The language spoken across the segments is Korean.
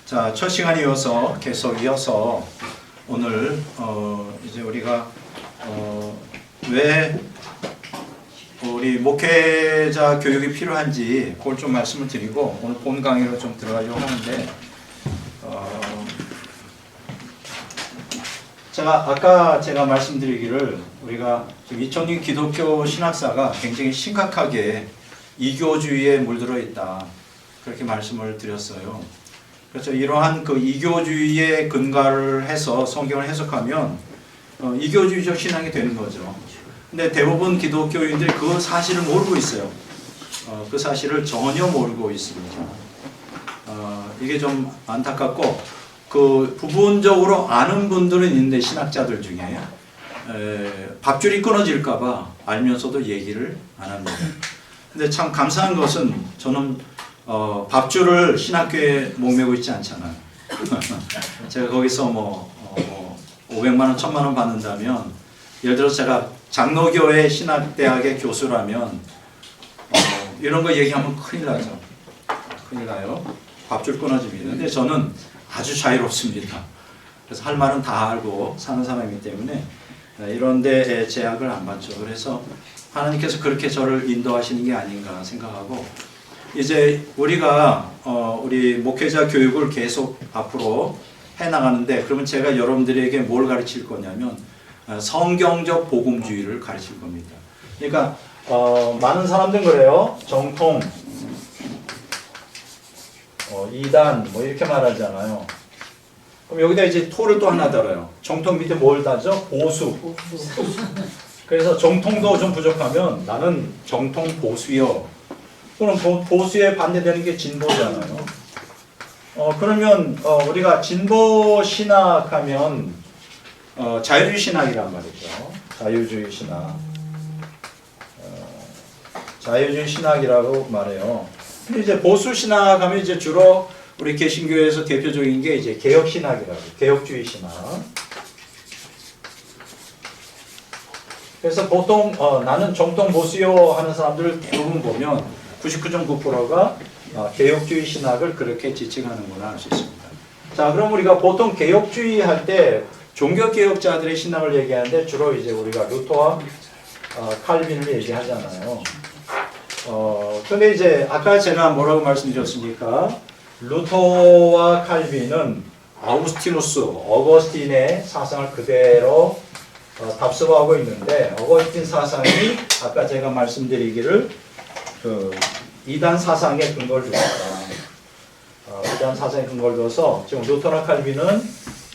자, 첫 시간이어서 계속 이어서 오늘 이제 우리가 왜 우리 목회자 교육이 필요한지 그걸 좀 말씀을 드리고 오늘 본 강의로 좀 들어가려고 하는데 아까 제가 말씀드리기를 우리가 지금 2000년 기독교 신학사가 굉장히 심각하게 이교주의에 물들어 있다 그렇게 말씀을 드렸어요. 그렇죠. 이러한 그 이교주의에 근거를 해서 성경을 해석하면 이교주의적 신앙이 되는 거죠. 근데 대부분 기독교인들이 그 사실을 모르고 있어요. 그 사실을 전혀 모르고 있습니다. 이게 좀 안타깝고 그 부분적으로 아는 분들은 있는데 신학자들 중에 밥줄이 끊어질까봐 알면서도 얘기를 안 합니다. 근데 참 감사한 것은 저는 밥줄을 신학교에 목매고 있지 않잖아요. 제가 거기서 500만 원, 1000만 원 받는다면 예를 들어서 제가 장로교회 신학대학의 교수라면 이런 거 얘기하면 큰일 나죠. 큰일 나요. 밥줄 끊어집니다. 근데 저는 아주 자유롭습니다. 그래서 할 말은 다 알고 사는 사람이기 때문에 이런 데 제약을 안 받죠. 그래서 하나님께서 그렇게 저를 인도하시는 게 아닌가 생각하고 이제 우리가 우리 목회자 교육을 계속 앞으로 해나가는데 그러면 제가 여러분들에게 뭘 가르칠 거냐면 성경적 복음주의를 가르칠 겁니다. 그러니까 많은 사람들은 그래요. 정통, 이단 뭐 이렇게 말하잖아요. 그럼 여기다 이제 토를 또 하나 달아요. 정통 밑에 뭘 다죠? 보수. 그래서 정통도 좀 부족하면 나는 정통 보수요. 그럼 보수에 반대되는 게 진보잖아요. 그러면 우리가 진보 신학하면 자유주의 신학이란 말이죠. 자유주의 신학. 자유주의 신학이라고 말해요. 근데 이제 보수 신학하면 이제 주로 우리 개신교에서 대표적인 게 이제 개혁 신학이라고, 개혁주의 신학. 그래서 보통 나는 정통 보수요 하는 사람들을 대부분 보면 99.9%가 개혁주의 신학을 그렇게 지칭하는구나 할 수 있습니다. 자, 그럼 우리가 보통 개혁주의 할 때 종교개혁자들의 신학을 얘기하는데 주로 이제 우리가 루터와 칼빈을 얘기하잖아요. 근데 이제 아까 제가 뭐라고 말씀드렸습니까? 루터와 칼빈은 아우구스티누스, 어거스틴의 사상을 그대로 답습하고 있는데 어거스틴 사상이 아까 제가 말씀드리기를 이단 사상에 근거를 줍니다. 이단 사상에 근거를 둬서 지금 루터나 칼빈은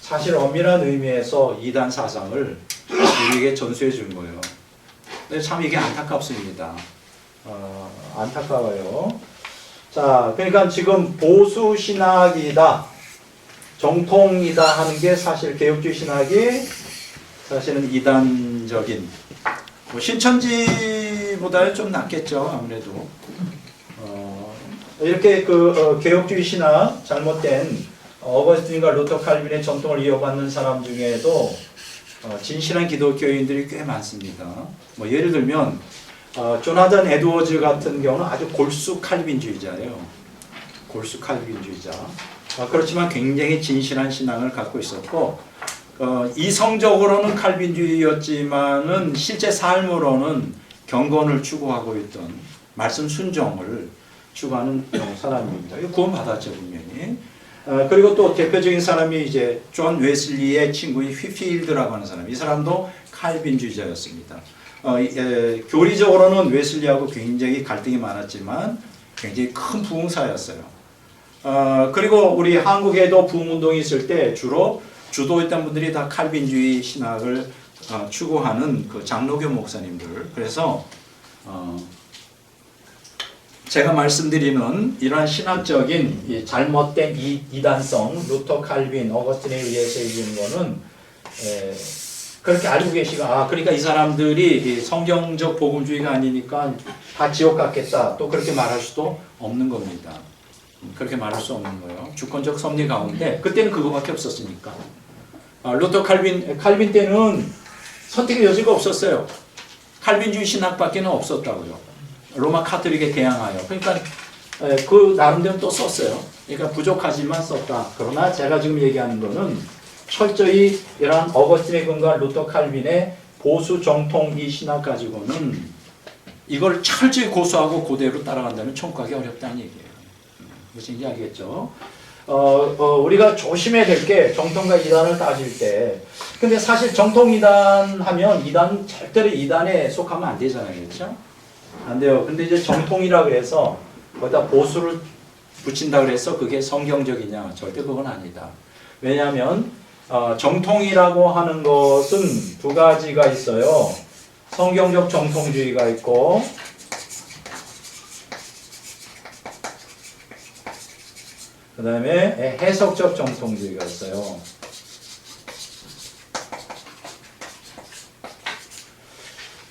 사실 엄밀한 의미에서 이단 사상을 우리에게 전수해 준 거예요. 근데 참 이게 안타깝습니다. 안타까워요. 자, 그러니까 지금 보수 신학이다, 정통이다 하는 게 사실 개혁주의 신학이 사실은 이단적인 신천지보다는 좀 낫겠죠, 아무래도. 이렇게 개혁주의 신학, 잘못된 어거스틴과 루터 칼빈의 전통을 이어받는 사람 중에도 진실한 기독교인들이 꽤 많습니다. 예를 들면 조나단 에드워즈 같은 경우는 아주 골수 칼빈주의자예요. 골수 칼빈주의자. 그렇지만 굉장히 진실한 신앙을 갖고 있었고 이성적으로는 칼빈주의였지만은 실제 삶으로는 경건을 추구하고 있던 말씀 순종을 추구하는 사람입니다. 구원받았죠, 분명히. 그리고 또 대표적인 사람이 이제 존 웨슬리의 친구인 휘필드라고 하는 사람. 이 사람도 칼빈주의자였습니다. 교리적으로는 웨슬리하고 굉장히 갈등이 많았지만 굉장히 큰 부흥사였어요. 그리고 우리 한국에도 부흥운동이 있을 때 주로 주도했던 분들이 다 칼빈주의 신학을 추구하는 그 장로교 목사님들. 그래서 제가 말씀드리는 이러한 신학적인 잘못된 이단성, 루터, 칼빈, 어거스틴에 의해서 이루는 거는 그렇게 알고 계시고 그러니까 이 사람들이 성경적 복음주의가 아니니까 다 지옥 같겠다. 또 그렇게 말할 수도 없는 겁니다. 그렇게 말할 수 없는 거예요. 주권적 섭리 가운데 그때는 그거밖에 없었으니까. 루터 칼빈 때는 선택의 여지가 없었어요. 칼빈주의 신학밖에는 없었다고요. 로마 카톨릭에 대항하여. 그러니까 그 나름대로 또 썼어요. 그러니까 부족하지만 썼다. 그러나 제가 지금 얘기하는 거는 철저히 이러한 어거스틴의 근거와 루터 칼빈의 보수 정통 이 신학 가지고는 이걸 철저히 고수하고 그대로 따라간다면 천국하기 어렵다는 얘기예요. 무슨 얘기 알겠죠? 우리가 조심해야 될 게 정통과 이단을 따질 때, 근데 사실 정통 이단 하면 이단 절대로 이단에 속하면 안 되잖아요, 그렇죠? 안 돼요. 근데 이제 정통이라 그래서 거기다 보수를 붙인다 그래서 그게 성경적이냐? 절대 그건 아니다. 왜냐하면 정통이라고 하는 것은 두 가지가 있어요. 성경적 정통주의가 있고 그 다음에 해석적 정통주의가 있어요.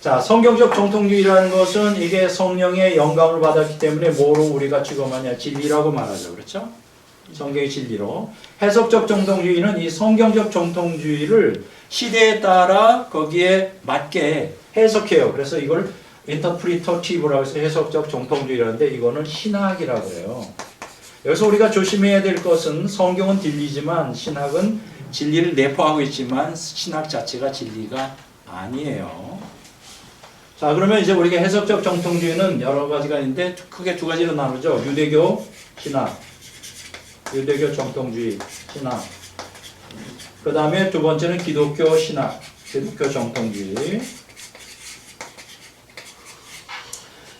자, 성경적 정통주의라는 것은 이게 성령의 영감을 받았기 때문에 뭐로 우리가 취급하냐? 진리라고 말하죠. 그렇죠? 성경의 진리로. 해석적 정통주의는 이 성경적 정통주의를 시대에 따라 거기에 맞게 해석해요. 그래서 이걸 인터프리터티브라고 해서 해석적 정통주의라는데 이거는 신학이라고 해요. 여기서 우리가 조심해야 될 것은 성경은 진리지만 신학은 진리를 내포하고 있지만 신학 자체가 진리가 아니에요. 자, 그러면 이제 우리가 해석적 정통주의는 여러 가지가 있는데 크게 두 가지로 나누죠. 유대교 신학, 유대교 정통주의 신학. 그 다음에 두 번째는 기독교 신학, 기독교 정통주의.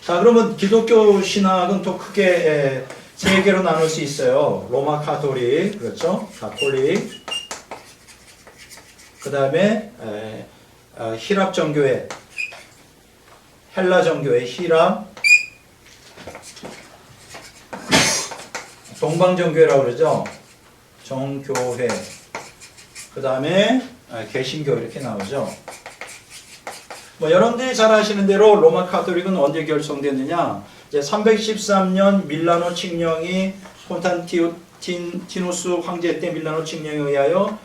자, 그러면 기독교 신학은 또 크게 세 개로 나눌 수 있어요. 로마 카톨릭, 그렇죠? 가톨릭. 그 다음에 히랍 정교회, 헬라 정교회, 히랍. 동방 정교회라고 그러죠? 정교회. 그 다음에 개신교 이렇게 나오죠. 뭐 여러분들이 잘 아시는 대로 로마 카톨릭은 언제 결성됐느냐? 이제 313년 밀라노 칙령이 콘스탄티누스 황제 때 밀라노 칙령에 의하여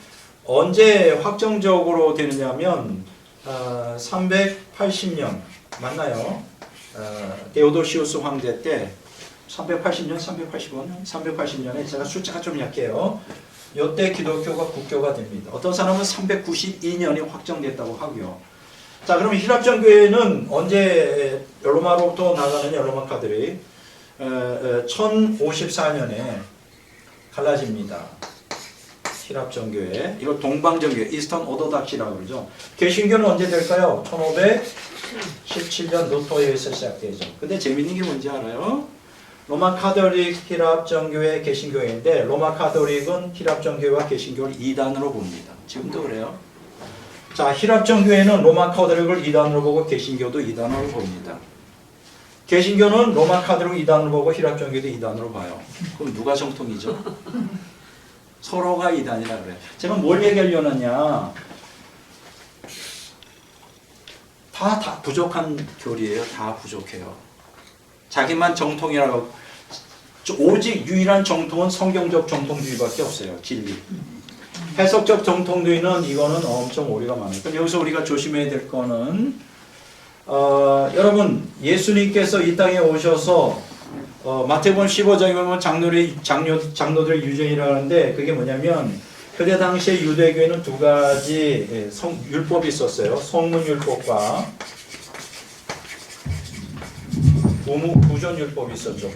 언제 확정적으로 되느냐면 380년 맞나요? 데오도시우스 황제 때 380년, 385년, 380년에 제가 숫자가 좀 약해요. 이때 기독교가 국교가 됩니다. 어떤 사람은 392년이 확정됐다고 하고요. 자, 그러면 히랍정교회는 언제 로마로부터 나가느냐? 로마 카톨릭 1054년에 갈라집니다. 히랍정교회. 이걸 동방정교회, 이스턴 오더닥시라고 그러죠. 개신교는 언제 될까요? 1517년 루터에서 시작되죠. 근데 재밌는 게 뭔지 알아요? 로마 카톨릭, 히랍정교회, 개신교회인데 로마 카톨릭은 히랍정교회와 개신교를 2단으로 봅니다. 지금도 그래요. 자, 히랍정교회는 로마 카톨릭을 2단으로 보고 개신교도 2단으로 봅니다. 개신교는 로마 카톨릭을 2단으로 보고 히랍정교도 2단으로 봐요. 그럼 누가 정통이죠? 서로가 2단이라 그래요. 제가 뭘 얘기하려고 하냐? 다 부족한 교리예요. 다 부족해요. 자기만 정통이라고. 오직 유일한 정통은 성경적 정통주의밖에 없어요. 진리. 해석적 정통주의는 이거는 엄청 오류가 많아요. 그럼 여기서 우리가 조심해야 될 거는 여러분 예수님께서 이 땅에 오셔서 마태복음 15장에 보면 장로들의 유전이라고 하는데 그게 뭐냐면 그때 당시에 유대교에는 두 가지 율법이 있었어요. 성문율법과 구전율법이 있었죠.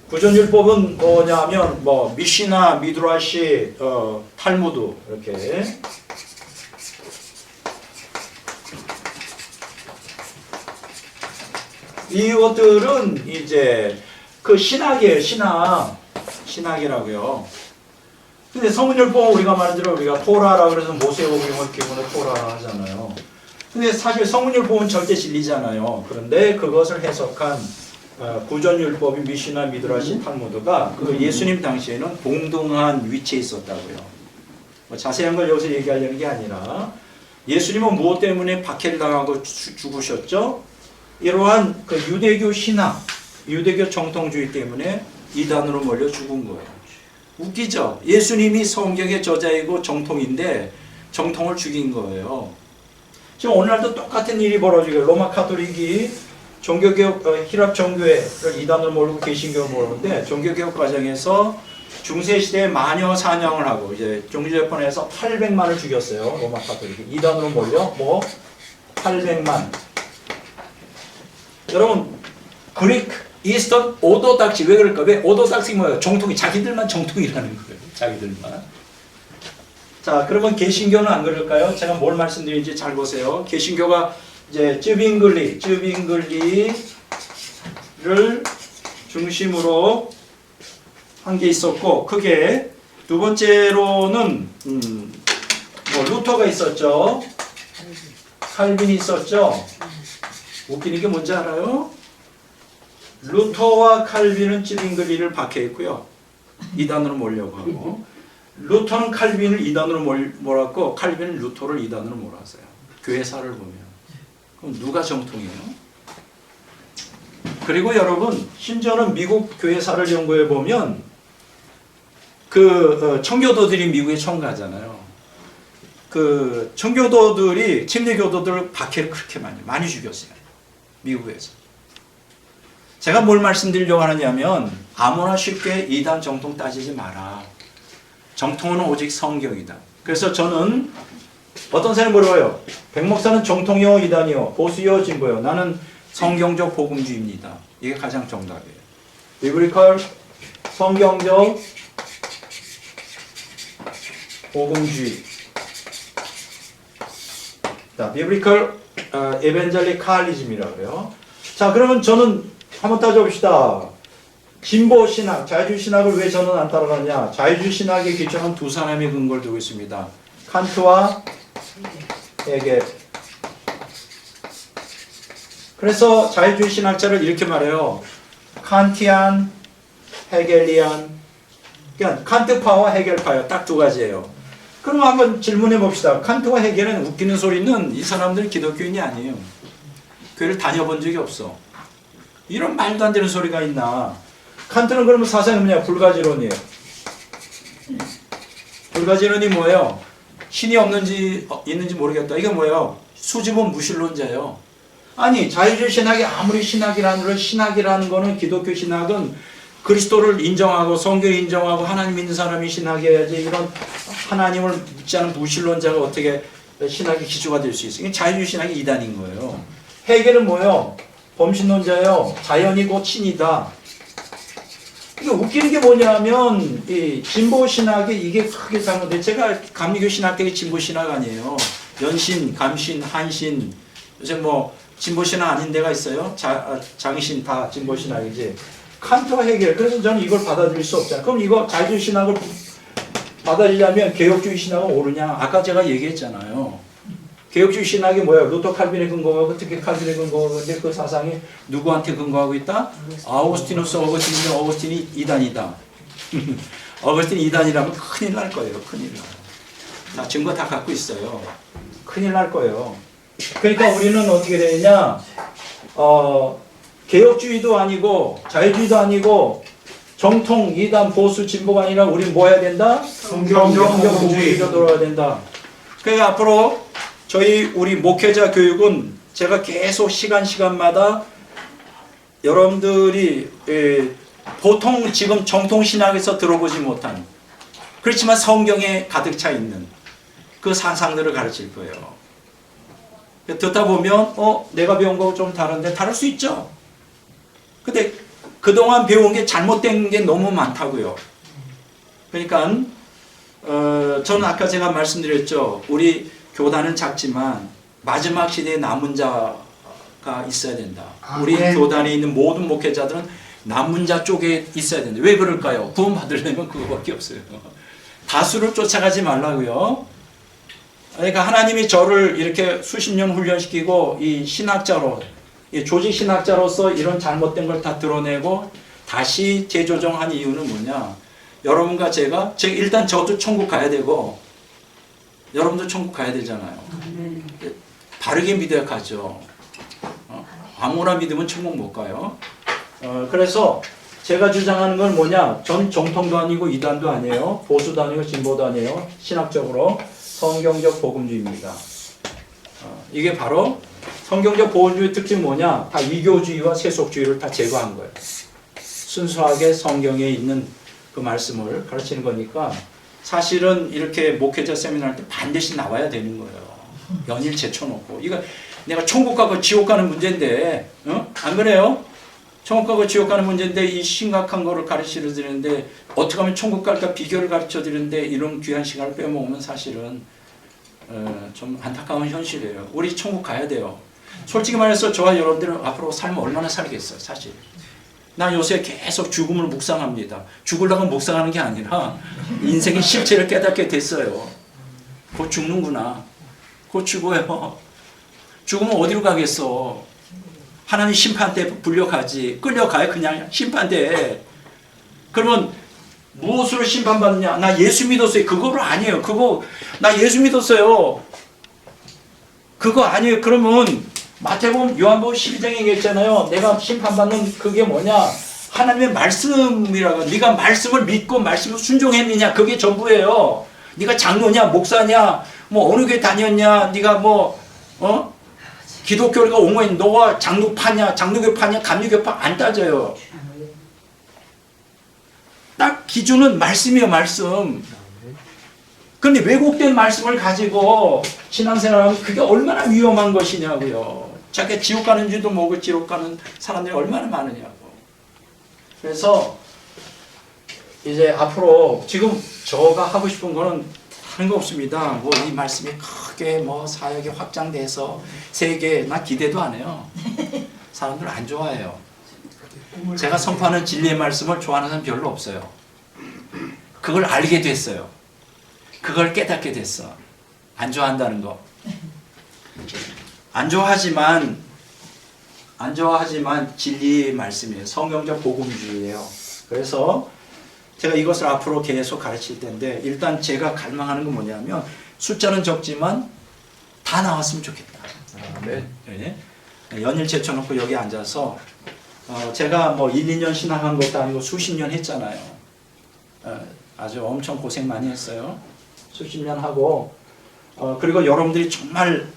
구전율법은 뭐냐면 미시나, 미드라시, 탈무드 이렇게. 이것들은 이제 그 신학이에요. 신학이라고요. 근데 성문율법은 우리가 말한 대로 우리가 토라라고 그래서 모세오경을 기본으로 토라라 하잖아요. 근데 사실 성문율법은 절대 진리잖아요. 그런데 그것을 해석한 구전율법이 미시나, 미드라시, 탈무드가 그 예수님 당시에는 동등한 위치에 있었다고요. 자세한 걸 여기서 얘기하려는 게 아니라 예수님은 무엇 때문에 박해를 당하고 죽으셨죠? 이러한 그 유대교 신학, 유대교 정통주의 때문에 이단으로 몰려 죽은 거예요. 웃기죠? 예수님이 성경의 저자이고 정통인데 정통을 죽인 거예요. 지금 오늘날도 똑같은 일이 벌어지고 로마 카톨릭이 종교개혁 히랍 정교회를 이단으로 모르고 개신교를 모르는데 종교개혁 과정에서 중세시대에 마녀 사냥을 하고 이제 종교재판에서 800만을 죽였어요. 로마 카톨릭이 이단으로 몰려 뭐 800만. 여러분 그리크 이스턴 오도닥시 왜 그럴까? 왜 오도닥시 뭐예요? 정통이 자기들만 정통이라는 거예요. 자기들만. 자 그러면 개신교는 안 그럴까요? 제가 뭘 말씀드리는지 잘 보세요. 개신교가 이제 쯔빙글리를 중심으로 한 게 있었고 그게 두 번째로는 뭐 루터가 있었죠. 칼빈이 있었죠. 웃기는 게 뭔지 알아요? 루터와 칼빈은 쯔빙글리를 박해했고요. 이단으로 몰려고 하고 루터는 칼빈을 이단으로 몰았고 칼빈은 루터를 이단으로 몰았어요. 교회사를 보면. 그럼 누가 정통이에요? 그리고 여러분 심지어는 미국 교회사를 연구해 보면 청교도들이 미국에 처음 가잖아요. 그 청교도들이 침례교도들 박해를 그렇게 많이 죽였어요. 미국에서. 제가 뭘 말씀드리려고 하느냐면 아무나 쉽게 이단 정통 따지지 마라. 정통은 오직 성경이다. 그래서 저는 어떤 사람이 물어봐요. 백 목사는 정통이요 이단이요 보수요 진보요. 나는 성경적 복음주의입니다. 이게 가장 정답이에요. 비블리컬 성경적 복음주의. 자, 비블리컬 에벤젤리칼리즘이라고 해요. 자, 그러면 저는 한번 따져봅시다. 진보 신학, 자유주의 신학을 왜 저는 안 따라가느냐? 자유주의 신학의 기초는 두 사람의 근거를 두고 있습니다. 칸트와 헤겔. 그래서 자유주의 신학자를 이렇게 말해요. 칸티안, 헤겔리안. 그러니까 칸트파와 헤겔파요. 딱 두 가지예요. 그럼 한번 질문해 봅시다. 칸트와 헤겔은 웃기는 소리는 이 사람들은 기독교인이 아니에요. 교회를 다녀본 적이 없어. 이런 말도 안 되는 소리가 있나. 칸트는 그러면 사상이 뭐냐? 불가지론이에요. 불가지론이 뭐예요? 신이 없는지 있는지 모르겠다. 이게 뭐예요? 수집은 무신론자예요. 아니 자유주의 신학이 아무리 신학이라는 거는 기독교 신학은 그리스도를 인정하고 성경을 인정하고 하나님 믿는 사람이 신학이어야지 이런 하나님을 믿지 않은 무신론자가 어떻게 신학의 기초가 될 수 있어요? 자유주의 신학이 이단인 거예요. 헤겔은 뭐예요? 범신론자예요. 자연이 곧 신이다. 이게 웃기는 게 뭐냐면 이 진보 신학이 이게 크게 잘못돼. 제가 감리교 신학 되게 진보 신학 아니에요. 연신, 감신, 한신 요새 뭐 진보 신학 아닌 데가 있어요. 장신 다 진보 신학이지. 칸트와 헤겔. 그래서 저는 이걸 받아들일 수 없잖아요. 그럼 이거 자유주의 신학을 받아들이려면 개혁주의 신학은 옳으냐? 아까 제가 얘기했잖아요. 개혁주의 신학이 뭐예요? 루터 칼빈에 근거하고 특히 칼빈에 근거하고 근데 그 사상이 누구한테 근거하고 있다? 아우구스티누스 어거스틴이 이단이다. 어거스틴이 이단이라면 큰일 날 거예요. 큰일 나요. 다 증거 다 갖고 있어요. 큰일 날 거예요. 그러니까 우리는 어떻게 되느냐? 개혁주의도 아니고 자유주의도 아니고 정통, 이단, 보수, 진보가 아니라 우리는 뭐 해야 된다? 성경적 복음주의로 돌아야 된다. 그러니까 앞으로 우리 목회자 교육은 제가 계속 시간마다 여러분들이 보통 지금 정통신학에서 들어보지 못한 그렇지만 성경에 가득 차 있는 그 사상들을 가르칠 거예요. 듣다 보면 내가 배운 거하고 좀 다른데 다를 수 있죠. 근데 그동안 배운 게 잘못된 게 너무 많다고요. 그러니까 저는 아까 제가 말씀드렸죠. 우리 교단은 작지만 마지막 시대에 남은 자가 있어야 된다. 우리 교단에 있는 모든 목회자들은 남은 자 쪽에 있어야 된다. 왜 그럴까요? 구원 받으려면 그거밖에 없어요. 다수를 쫓아가지 말라고요. 그러니까 하나님이 저를 이렇게 수십 년 훈련시키고 이 신학자로 이 조직 신학자로서 이런 잘못된 걸 다 드러내고 다시 재조정한 이유는 뭐냐? 여러분과 제가 일단 저도 천국 가야 되고 여러분도 천국 가야 되잖아요. 바르게 믿어야 가죠. 아무나 믿으면 천국 못 가요. 그래서 제가 주장하는 건 뭐냐? 전 정통도 아니고 이단도 아니에요. 보수도 아니고 진보도 아니에요. 신학적으로 성경적 복음주의입니다. 이게 바로 성경적 보호주의 특징이 뭐냐? 다 이교주의와 세속주의를 다 제거한 거예요. 순수하게 성경에 있는 그 말씀을 가르치는 거니까 사실은 이렇게 목회자 세미나 할 때 반드시 나와야 되는 거예요. 연일 제쳐놓고. 이거 내가 천국 가고 지옥 가는 문제인데, 안 그래요? 천국 가고 지옥 가는 문제인데 이 심각한 거를 가르쳐 드리는데 어떻게 하면 천국 갈까 비결을 가르쳐 드리는데 이런 귀한 시간을 빼먹으면 사실은 좀 안타까운 현실이에요. 우리 천국 가야 돼요. 솔직히 말해서 저와 여러분들은 앞으로 삶을 얼마나 살겠어요, 사실. 나 요새 계속 죽음을 묵상합니다. 죽으려고 묵상하는 게 아니라 인생의 실체를 깨닫게 됐어요. 곧 죽는구나. 곧 죽어요. 죽으면 어디로 가겠어? 하나님 심판대에 불려가지. 끌려가요, 그냥 심판대에. 그러면 무엇으로 심판받느냐? 나 예수 믿었어요. 그거로 아니에요. 그거 나 예수 믿었어요. 그거 아니에요. 그러면 마태복음, 요한복음 12장에 얘기했잖아요. 내가 심판받는 그게 뭐냐? 하나님의 말씀이라고. 네가 말씀을 믿고 말씀을 순종했느냐? 그게 전부예요. 네가 장로냐, 목사냐, 뭐 어느 교회 다녔냐, 네가 뭐 기독교가 옹호인 너가 장로파냐, 장로교파냐, 감리교파 안 따져요. 딱 기준은 말씀이에요, 말씀. 그런데 왜곡된 말씀을 가지고 신앙생활하면 그게 얼마나 위험한 것이냐고요. 자기가 지옥 가는 줄도 모르고 지옥 가는 사람들이 얼마나 많으냐고. 그래서 이제 앞으로 지금 저가 하고 싶은 거는 다른 거 없습니다. 뭐 이 말씀이 크게 뭐 사역이 확장돼서 세계 나 기대도 안 해요. 사람들 안 좋아해요. 제가 선포하는 진리의 말씀을 좋아하는 사람 별로 없어요. 그걸 알게 됐어요. 그걸 깨닫게 됐어. 안 좋아한다는 거. 안 좋아하지만 진리의 말씀이에요. 성경적 복음주의예요. 그래서 제가 이것을 앞으로 계속 가르칠 텐데 일단 제가 갈망하는 건 뭐냐면 숫자는 적지만 다 나왔으면 좋겠다. 네. 연일 제쳐놓고 여기 앉아서 제가 뭐 1, 2년 신앙한 것도 아니고 수십 년 했잖아요. 아주 엄청 고생 많이 했어요. 수십 년 하고 그리고 여러분들이 정말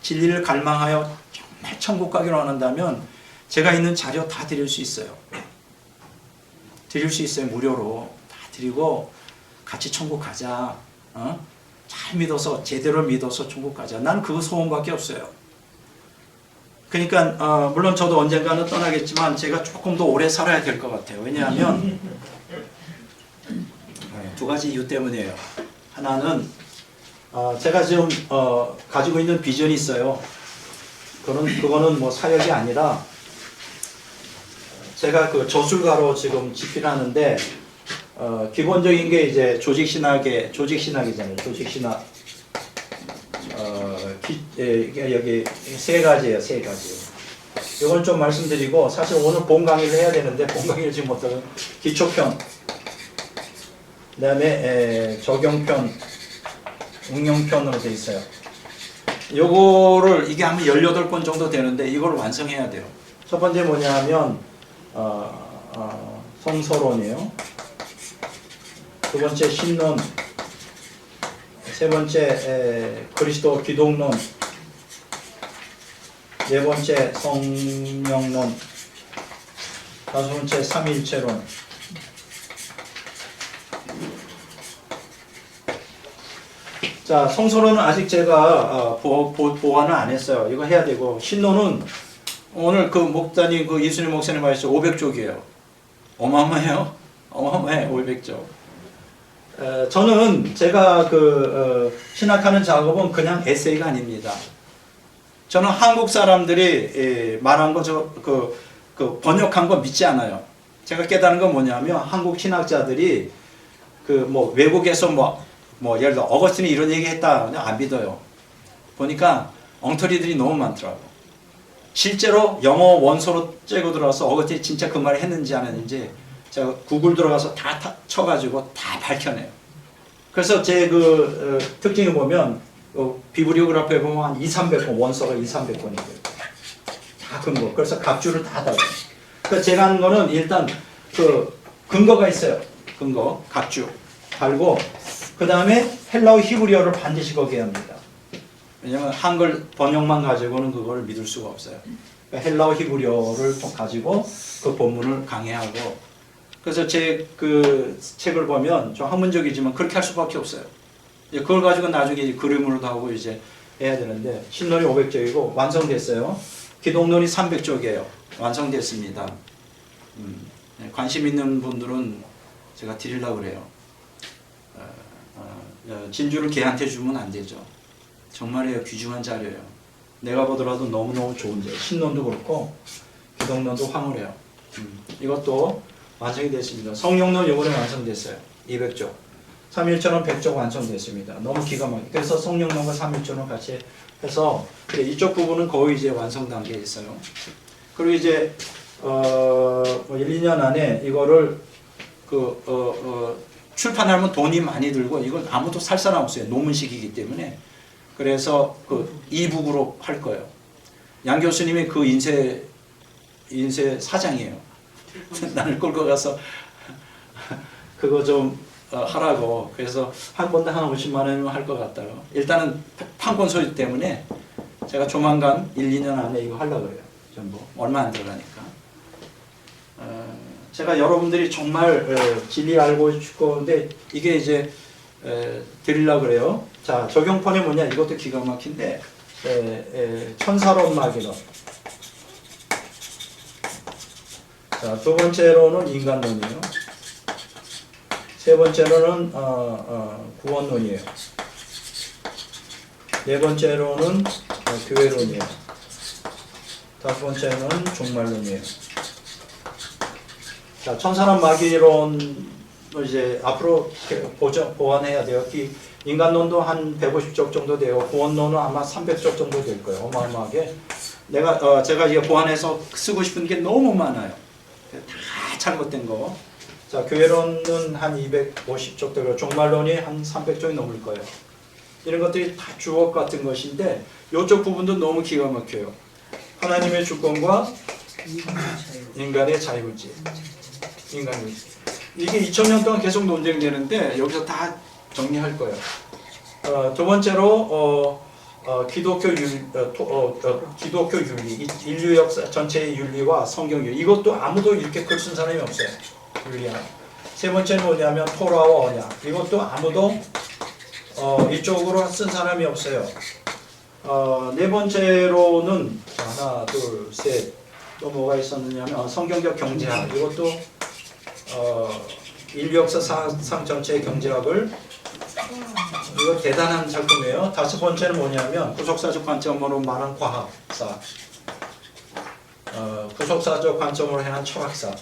진리를 갈망하여 정말 천국 가기로 원한다면 제가 있는 자료 다 드릴 수 있어요. 드릴 수 있어요. 무료로 다 드리고 같이 천국 가자. 잘 믿어서 제대로 믿어서 천국 가자. 나는 그거 소원밖에 없어요. 그러니까 물론 저도 언젠가는 떠나겠지만 제가 조금 더 오래 살아야 될 것 같아요. 왜냐하면 두 가지 이유 때문이에요. 하나는 제가 지금 가지고 있는 비전이 있어요. 그거는 뭐 사역이 아니라 제가 그 저술가로 지금 집필을 하는데 기본적인 게 이제 조직신학이잖아요. 조직신학 여기 세 가지예요. 세 가지. 이걸 좀 말씀드리고 사실 오늘 본 강의를 해야 되는데 본 강의를 지금 못하고 기초편, 그 다음에 적용편, 응용편으로 되어 있어요. 요거를 이게 한 18권 정도 되는데 이걸 완성해야 돼요. 첫 번째 뭐냐면 성서론이에요. 두 번째 신론, 세 번째 그리스도 기독론, 네 번째 성령론, 다섯 번째 삼위일체론. 자, 성서론은 아직 제가 보완을 안 했어요. 이거 해야 되고, 신론은 오늘 그 목사님, 그 이순희 목사님 말씀 500쪽이에요. 어마어마해요. 어마어마해, 500쪽. 저는 제가 신학하는 작업은 그냥 에세이가 아닙니다. 저는 한국 사람들이 말한 거 번역한 거 믿지 않아요. 제가 깨달은 건 뭐냐면 한국 신학자들이 외국에서 예를 들어 어거스틴이 이런 얘기 했다. 안 믿어요. 보니까 엉터리들이 너무 많더라고. 실제로 영어 원서로 째고 들어와서 어거스틴이 진짜 그 말을 했는지 안 했는지 제가 구글 들어가서 다 쳐가지고 다 밝혀내요. 그래서 제 특징을 보면 비브리오그래피에 보면 한 200~300권 원서가 200~300권이 돼요. 다 근거. 그래서 각주를 다 달아요. 그래서 제가 하는 거는 일단 근거가 있어요. 근거, 각주 달고 그 다음에 헬라어 히브리어를 반드시 거기에 합니다. 왜냐하면 한글 번역만 가지고는 그걸 믿을 수가 없어요. 그러니까 헬라어 히브리어를 가지고 그 본문을 강해하고, 그래서 제 그 책을 보면 좀 학문적이지만 그렇게 할 수밖에 없어요. 그걸 가지고 나중에 그림으로도 하고 이제 해야 되는데, 신론이 500쪽이고 완성됐어요. 기독론이 300쪽이에요. 완성됐습니다. 관심 있는 분들은 제가 드리려고 그래요. 진주를 걔한테 주면 안 되죠. 정말이에요. 귀중한 자료예요. 내가 보더라도 너무너무 좋은 자료. 신론도 그렇고 기독론도 황홀해요. 이것도 완성이 됐습니다. 성령론 이번에 완성됐어요. 200쪽. 3일절은 100쪽 완성됐습니다. 너무 기가 막히게. 그래서 성령론과 3일절은 같이 해서 이쪽 부분은 거의 이제 완성 단계에 있어요. 그리고 이제 1, 2년 안에 이거를 출판하면 돈이 많이 들고 이건 아무도 살 사람 없어요. 논문식이기 때문에. 그래서 그 이북으로 할 거예요. 양 교수님이 그 인쇄 사장이에요. 나를 끌고 가서 그거 좀 하라고. 그래서 한 건당 한 50만 원이면 할 것 같다고. 일단은 판권 소유 때문에 제가 조만간 1, 2년 안에 이거 하려고 그래요. 전부 얼마 안 들어가니까. 제가 여러분들이 정말 진리 알고 싶고, 근데 이게 이제 드리려고 그래요. 자, 적용폰이 뭐냐? 이것도 기가 막힌데, 천사론 마귀론. 자, 두 번째로는 인간론이에요. 세 번째로는 구원론이에요. 네 번째로는 교회론이에요. 다섯 번째는 종말론이에요. 자, 천사론 마귀론 이제 앞으로 보완해야 돼요. 인간론도 한 150쪽 정도 돼요. 구원론은 아마 300쪽 정도 될 거예요. 어마어마하게. 제가 이게 보완해서 쓰고 싶은 게 너무 많아요. 다 잘못된 거. 자, 교회론은 한 250쪽 되고, 종말론이 한 300쪽이 넘을 거예요. 이런 것들이 다 주옥 같은 것인데, 이쪽 부분도 너무 기가 막혀요. 하나님의 주권과 인간의 자유의지. 이게 2000년 동안 계속 논쟁되는데 여기서 다 정리할 거예요. 두 번째로 기독교 윤리, 인류 역사 전체의 윤리와 성경 윤리. 이것도 아무도 이렇게 글 쓴 사람이 없어요. 윤리학. 세 번째는 뭐냐면 토라와 언약. 이것도 아무도 이쪽으로 쓴 사람이 없어요. 네 번째로는 하나, 둘, 셋. 또 뭐가 있었느냐면 성경적 경제학. 이것도 인류 역사상 전체의 경제학을, 이거 대단한 작품이에요. 다섯 번째는 뭐냐면 구속사적 관점으로 말한 과학사, 구속사적 관점으로 향한 철학사.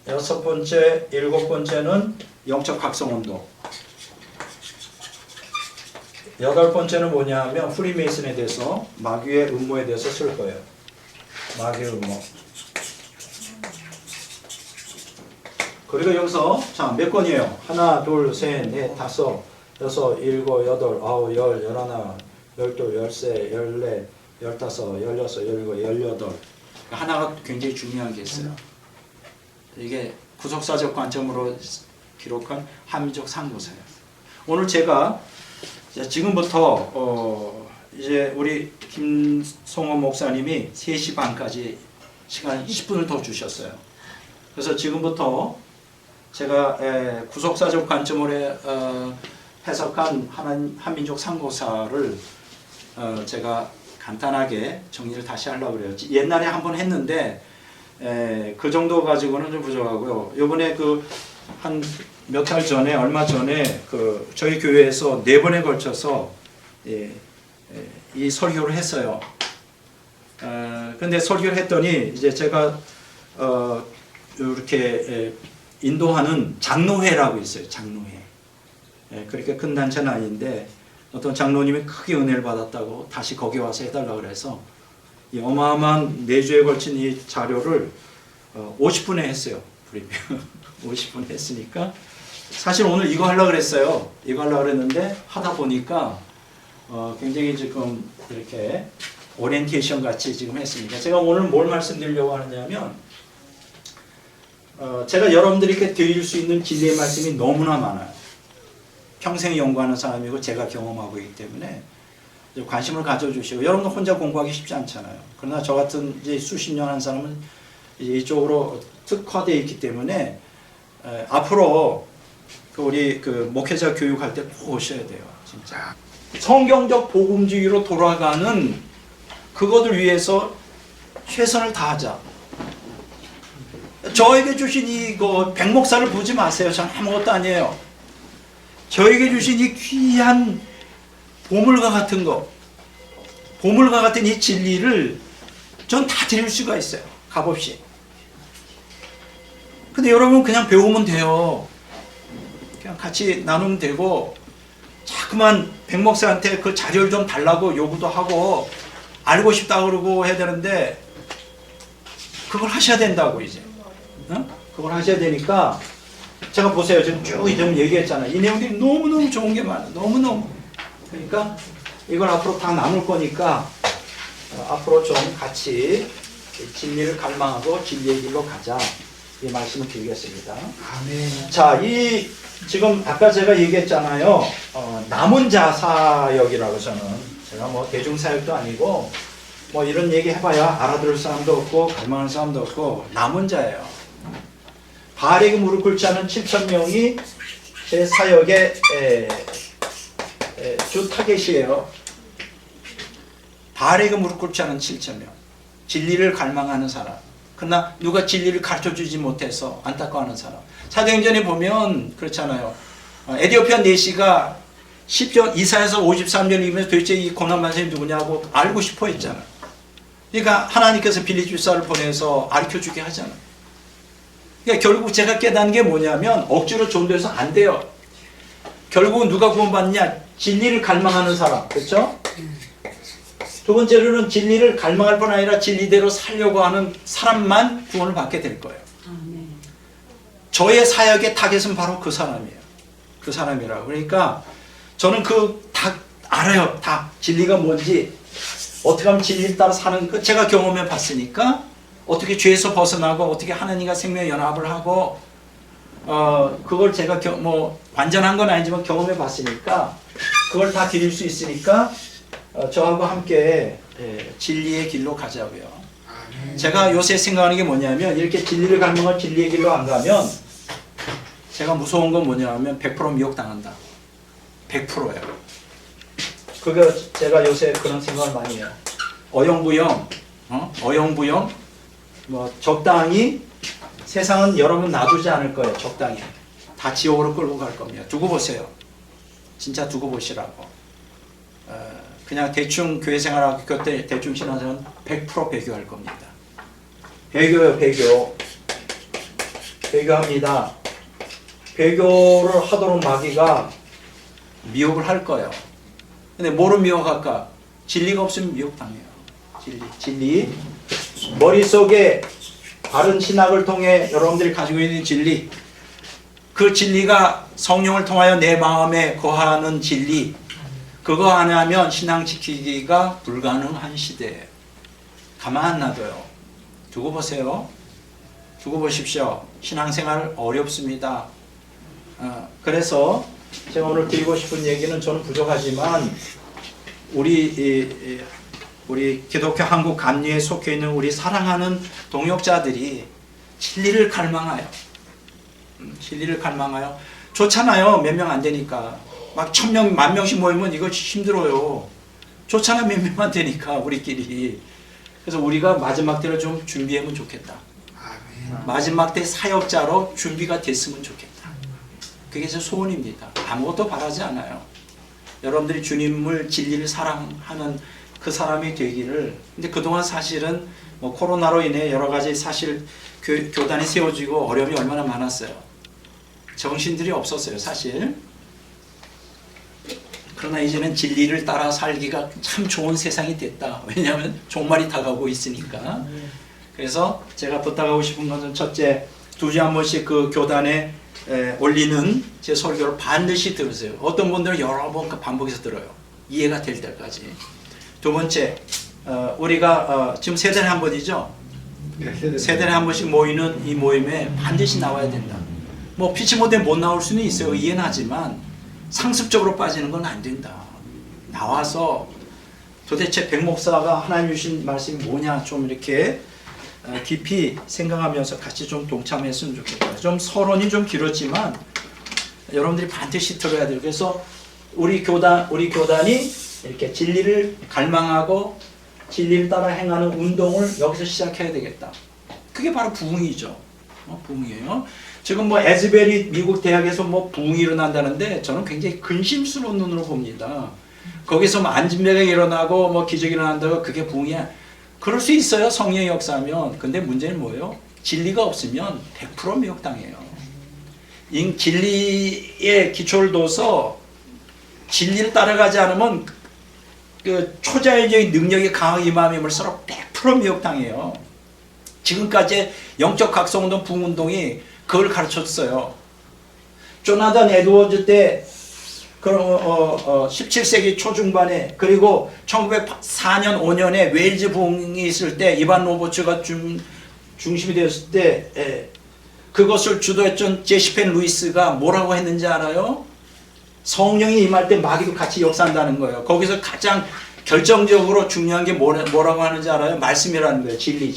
여섯 번째, 일곱 번째는 영적 각성운동. 여덟 번째는 뭐냐면 프리메이슨에 대해서, 마귀의 음모에 대해서 쓸 거예요. 마귀의 음모. 그리고 여기서 자, 몇 권이에요? 하나, 둘, 셋, 넷, 다섯, 여섯, 일곱, 여덟, 아홉, 열, 열하나, 열둘, 열세, 열네, 열다섯, 열여섯, 열일곱, 열여덟. 하나가 굉장히 중요한 게 있어요. 이게 구속사적 관점으로 기록한 한민족 상고사예요. 오늘 제가 지금부터 이제 우리 김성호 목사님이 3시 반까지 시간 10분을 더 주셨어요. 그래서 지금부터 제가 구속사적 관점으로 해석한 한민족 상고사를 제가 간단하게 정리를 다시 하려고 그래요. 옛날에 한번 했는데 그 정도 가지고는 좀 부족하고요. 이번에 한 몇 달 전에, 얼마 전에 저희 교회에서 4번에 걸쳐서 이 설교를 했어요. 근데 설교를 했더니 이제 제가 이렇게 인도하는 장로회라고 있어요. 장로회. 그렇게 큰 단체는 아닌데 어떤 장로님이 크게 은혜를 받았다고 다시 거기 와서 해달라고 그래서 이 어마어마한 4주에 걸친 이 자료를 50분에 했어요. 50분 했으니까 사실 오늘 이거 하려고 그랬어요. 이거 하려고 그랬는데 하다 보니까 굉장히 지금 이렇게 오리엔테이션 같이 지금 했습니다. 제가 오늘 뭘 말씀드리려고 하느냐면 제가 여러분들에게 드릴 수 있는 진리의 말씀이 너무나 많아요. 평생 연구하는 사람이고 제가 경험하고 있기 때문에 관심을 가져주시고, 여러분도 혼자 공부하기 쉽지 않잖아요. 그러나 저 같은 이제 수십 년 한 사람은 이제 이쪽으로 특화되어 있기 때문에 앞으로 우리 그 목회자 교육할 때 꼭 오셔야 돼요. 진짜 성경적 복음주의로 돌아가는 그것을 위해서 최선을 다하자. 저에게 주신 이거 백목사를 보지 마세요. 전 아무것도 아니에요. 저에게 주신 이 귀한 보물과 같은 거, 보물과 같은 이 진리를 전 다 드릴 수가 있어요. 값없이. 근데 여러분 그냥 배우면 돼요. 그냥 같이 나누면 되고, 자꾸만 백목사한테 그 자료를 좀 달라고 요구도 하고 알고 싶다 그러고 해야 되는데, 그걸 하셔야 된다고 이제. 어? 그걸 하셔야 되니까, 제가 보세요. 지금 쭉 좀 얘기했잖아요. 이 내용들이 너무너무 좋은 게 많아요. 너무너무. 그러니까 이걸 앞으로 다 나눌 거니까 앞으로 좀 같이 진리를 갈망하고 진리의 길로 가자. 이 말씀을 드리겠습니다. 아멘. 자, 지금 아까 제가 얘기했잖아요. 남은 자 사역이라고 저는. 제가 뭐 대중사역도 아니고 뭐 이런 얘기 해봐야 알아들을 사람도 없고 갈망하는 사람도 없고 남은 자예요. 바알에게 무릎 꿇지 않은 7,000명이 제 사역의 주 타겟이에요. 바알에게 무릎 꿇지 않은 7,000명. 진리를 갈망하는 사람. 그러나 누가 진리를 가르쳐주지 못해서 안타까워하는 사람. 사도행전에 보면 그렇잖아요. 에디오피아 내시가 10년 이사에서 53년을 이면서 도대체 이 고난만 사람이 누구냐고 알고 싶어 했잖아요. 그러니까 하나님께서 빌리주사를 보내서 가르쳐주게 하잖아요. 그러니까 결국 제가 깨닫는 게 뭐냐면 억지로 전도해서 안 돼요. 결국은 누가 구원받느냐? 진리를 갈망하는 사람. 그렇죠? 두 번째로는 진리를 갈망할 뿐 아니라 진리대로 살려고 하는 사람만 구원을 받게 될 거예요. 저의 사역의 타겟은 바로 그 사람이에요. 그 사람이라고. 그러니까 저는 다 알아요. 다 진리가 뭔지, 어떻게 하면 진리를 따라 사는 거 제가 경험해 봤으니까, 어떻게 죄에서 벗어나고 어떻게 하나님과 생명 연합을 하고 그걸 제가 뭐 완전한 건 아니지만 경험해 봤으니까 그걸 다 드릴 수 있으니까 저하고 함께 진리의 길로 가자고요. 제가 요새 생각하는 게 뭐냐면, 이렇게 진리를 갈망할 진리의 길로 안 가면 제가 무서운 건 뭐냐면 100% 미혹당한다. 100%예요. 그게 제가 요새 그런 생각을 많이 해요. 어영부영, 뭐 적당히 세상은 여러분 놔두지 않을 거예요. 적당히 다 지옥으로 끌고 갈 겁니다. 두고 보세요. 진짜 두고 보시라고. 그냥 대충 교회 생활하고 그때 대충 신앙생활은 100% 배교할 겁니다. 배교요, 배교. 배교합니다. 배교를 하도록 마귀가 미혹을 할 거예요. 근데 뭐로 미혹할까? 진리가 없으면 미혹당해요. 진리. 머릿속에 바른 신학을 통해 여러분들이 가지고 있는 진리, 그 진리가 성령을 통하여 내 마음에 거하는 진리, 그거 안 하면 신앙 지키기가 불가능한 시대예요. 가만 안 놔둬요. 두고 보세요. 두고 보십시오. 신앙생활 어렵습니다. 그래서 제가 오늘 드리고 싶은 얘기는, 저는 부족하지만 우리 기독교 한국 감리에 속해 있는 우리 사랑하는 동역자들이 진리를 갈망하여, 진리를 갈망하여, 좋잖아요. 몇 명 안 되니까. 막 1,000명, 10,000명씩 모이면 이거 힘들어요. 좋잖아. 몇 명만 되니까 우리끼리. 그래서 우리가 마지막 때를 좀 준비하면 좋겠다. 마지막 때 사역자로 준비가 됐으면 좋겠다. 그게 제 소원입니다. 아무것도 바라지 않아요. 여러분들이 주님을, 진리를 사랑하는 그 사람이 되기를. 근데 그동안 사실은 뭐 코로나로 인해 여러 가지 사실 교단이 세워지고 어려움이 얼마나 많았어요. 정신들이 없었어요, 사실. 그러나 이제는 진리를 따라 살기가 참 좋은 세상이 됐다. 왜냐하면 종말이 다가오고 있으니까. 그래서 제가 부탁하고 싶은 것은, 첫째, 2주에 한 번씩 그 교단에 올리는 제 설교를 반드시 들으세요. 어떤 분들은 여러 번 반복해서 들어요. 이해가 될 때까지. 두 번째, 우리가 지금 3달에 한 번이죠? 3달에 한 번씩 모이는 이 모임에 반드시 나와야 된다. 뭐 피치 못해 못 나올 수는 있어요. 이해는 하지만 상습적으로 빠지는 건 안 된다. 나와서 도대체 백 목사가 하나님 주신 말씀이 뭐냐 좀 이렇게 깊이 생각하면서 같이 좀 동참했으면 좋겠다. 좀 서론이 좀 길었지만 여러분들이 반드시 들어야 돼요. 그래서 우리 교단이 이렇게 진리를 갈망하고 진리를 따라 행하는 운동을 여기서 시작해야 되겠다. 그게 바로 부흥이죠. 부흥이에요. 지금 뭐 에즈베리 미국 대학에서 뭐 부흥이 일어난다는데 저는 굉장히 근심스러운 눈으로 봅니다. 거기서 뭐 안진배가 일어나고 뭐 기적이 일어난다고 그게 부흥이야. 그럴 수 있어요. 성령의 역사하면. 근데 문제는 뭐예요? 진리가 없으면 100% 미혹당해요. 이 진리의 기초를 둬서 진리를 따라가지 않으면 그 초자연적인 능력이 강하게 임하면 서로 100% 미혹당해요. 지금까지 영적 각성운동, 부흥운동이 그걸 가르쳤어요. 조나단 에드워즈 때 17세기 초중반에 그리고 1904년 5년에 웨일즈 부흥이 있을 때 이반 로버츠가 중심이 되었을 때 그것을 주도했던 제시펜 루이스가 뭐라고 했는지 알아요? 성령이 임할 때 마귀도 같이 역사한다는 거예요. 거기서 가장 결정적으로 중요한 게 뭐라고 하는지 알아요? 말씀이라는 거예요. 진리.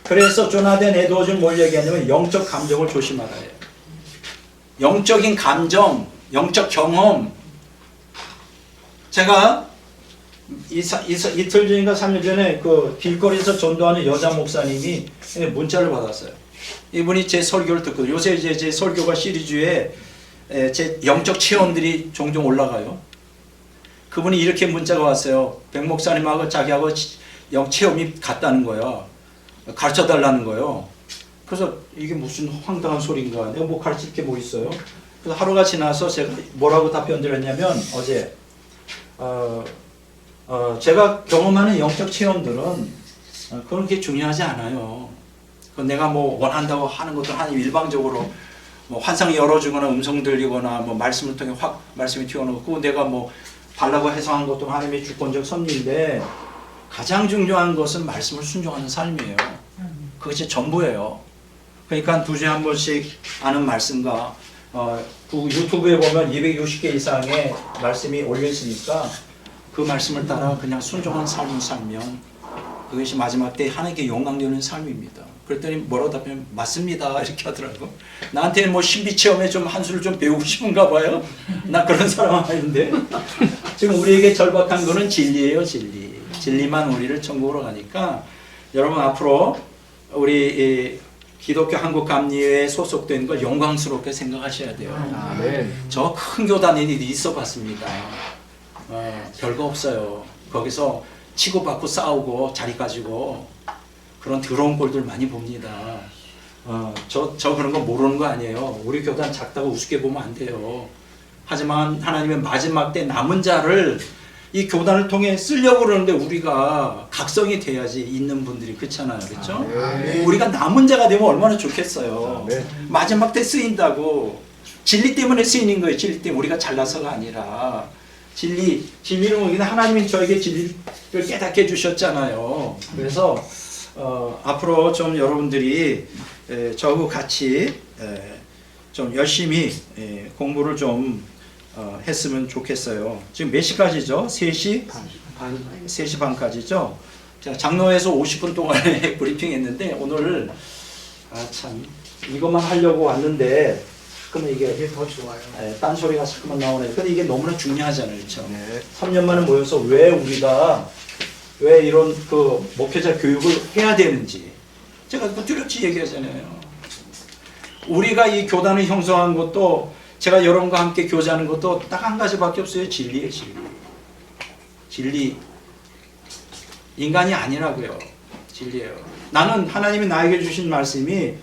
그래서 조나단 에드워즈는 뭘 얘기하냐면 영적 감정을 조심하라 해요. 영적인 감정, 영적 경험. 제가 이틀 전인가 3일 전에 그 길거리에서 전도하는 여자 목사님이 문자를 받았어요. 이분이 제 설교를 듣고 요새 이제 제 설교가 시리즈에 제 영적 체험들이 종종 올라가요. 그분이 이렇게 문자가 왔어요. 백 목사님하고 자기하고 영 체험이 같다는 거야. 가르쳐 달라는 거예요. 그래서 이게 무슨 황당한 소리인가. 내가 뭐 가르칠 게 뭐 있어요. 그래서 하루가 지나서 제가 뭐라고 답변 드렸냐면 어제 제가 경험하는 영적 체험들은 그렇게 중요하지 않아요. 내가 뭐 원한다고 하는 것도 하나님 일방적으로 뭐 환상이 열어주거나 음성 들리거나 뭐 말씀을 통해 확 말씀이 튀어나오고 내가 뭐 달라고 해석한 것도 하나님의 주권적 섭리인데 가장 중요한 것은 말씀을 순종하는 삶이에요. 그것이 전부예요. 그러니까 2주에 한 번씩 아는 말씀과 유튜브에 보면 260개 이상의 말씀이 올려있으니까 그 말씀을 따라 그냥 순종한 삶을 살면 그것이 마지막 때 하나님께 영광 되는 삶입니다. 그랬더니 뭐라고 답하면 맞습니다 이렇게 하더라고. 나한테는 뭐 신비체험에 좀 한 수를 좀 배우고 싶은가 봐요. 나 그런 사람 아닌데. 지금 우리에게 절박한 거는 진리예요. 진리만 우리를 천국으로 가니까 여러분 앞으로 우리 기독교 한국감리회에 소속된 걸 영광스럽게 생각하셔야 돼요. 저 큰 교단에 있어 봤습니다. 별거 없어요. 거기서 치고받고 싸우고 자리 가지고 그런 더러운 꼴들 많이 봅니다. 저 그런 거 모르는 거 아니에요. 우리 교단 작다고 우습게 보면 안 돼요. 하지만 하나님의 마지막 때 남은 자를 이 교단을 통해 쓰려고 그러는데 우리가 각성이 돼야지 있는 분들이 그렇잖아요. 그렇죠? 우리가 남은 자가 되면 얼마나 좋겠어요. 마지막 때 쓰인다고. 진리 때문에 쓰이는 거예요. 진리 때문에 우리가 잘나서가 아니라 진리는 우리는 하나님이 저에게 진리를 깨닫게 해주셨잖아요. 그래서 앞으로 좀 여러분들이 저하고 같이 좀 열심히 공부를 좀 했으면 좋겠어요. 지금 몇 시까지죠? 3시? 3시 반까지죠? 제가 장로에서 50분 동안에 브리핑 했는데 오늘 참 이것만 하려고 왔는데 그러면 이게 더 좋아요. 딴소리가 자꾸만 나오네. 근데 이게 너무나 중요하잖아요. 그렇죠? 3년 만에 모여서 왜 우리가 왜 이런 그 목회자 교육을 해야 되는지 제가 그 뚜렷이 얘기하잖아요. 우리가 이 교단을 형성한 것도 제가 여러분과 함께 교제하는 것도 딱 한 가지밖에 없어요. 진리예요. 진리. 인간이 아니라고요. 진리예요. 나는 하나님이 나에게 주신 말씀이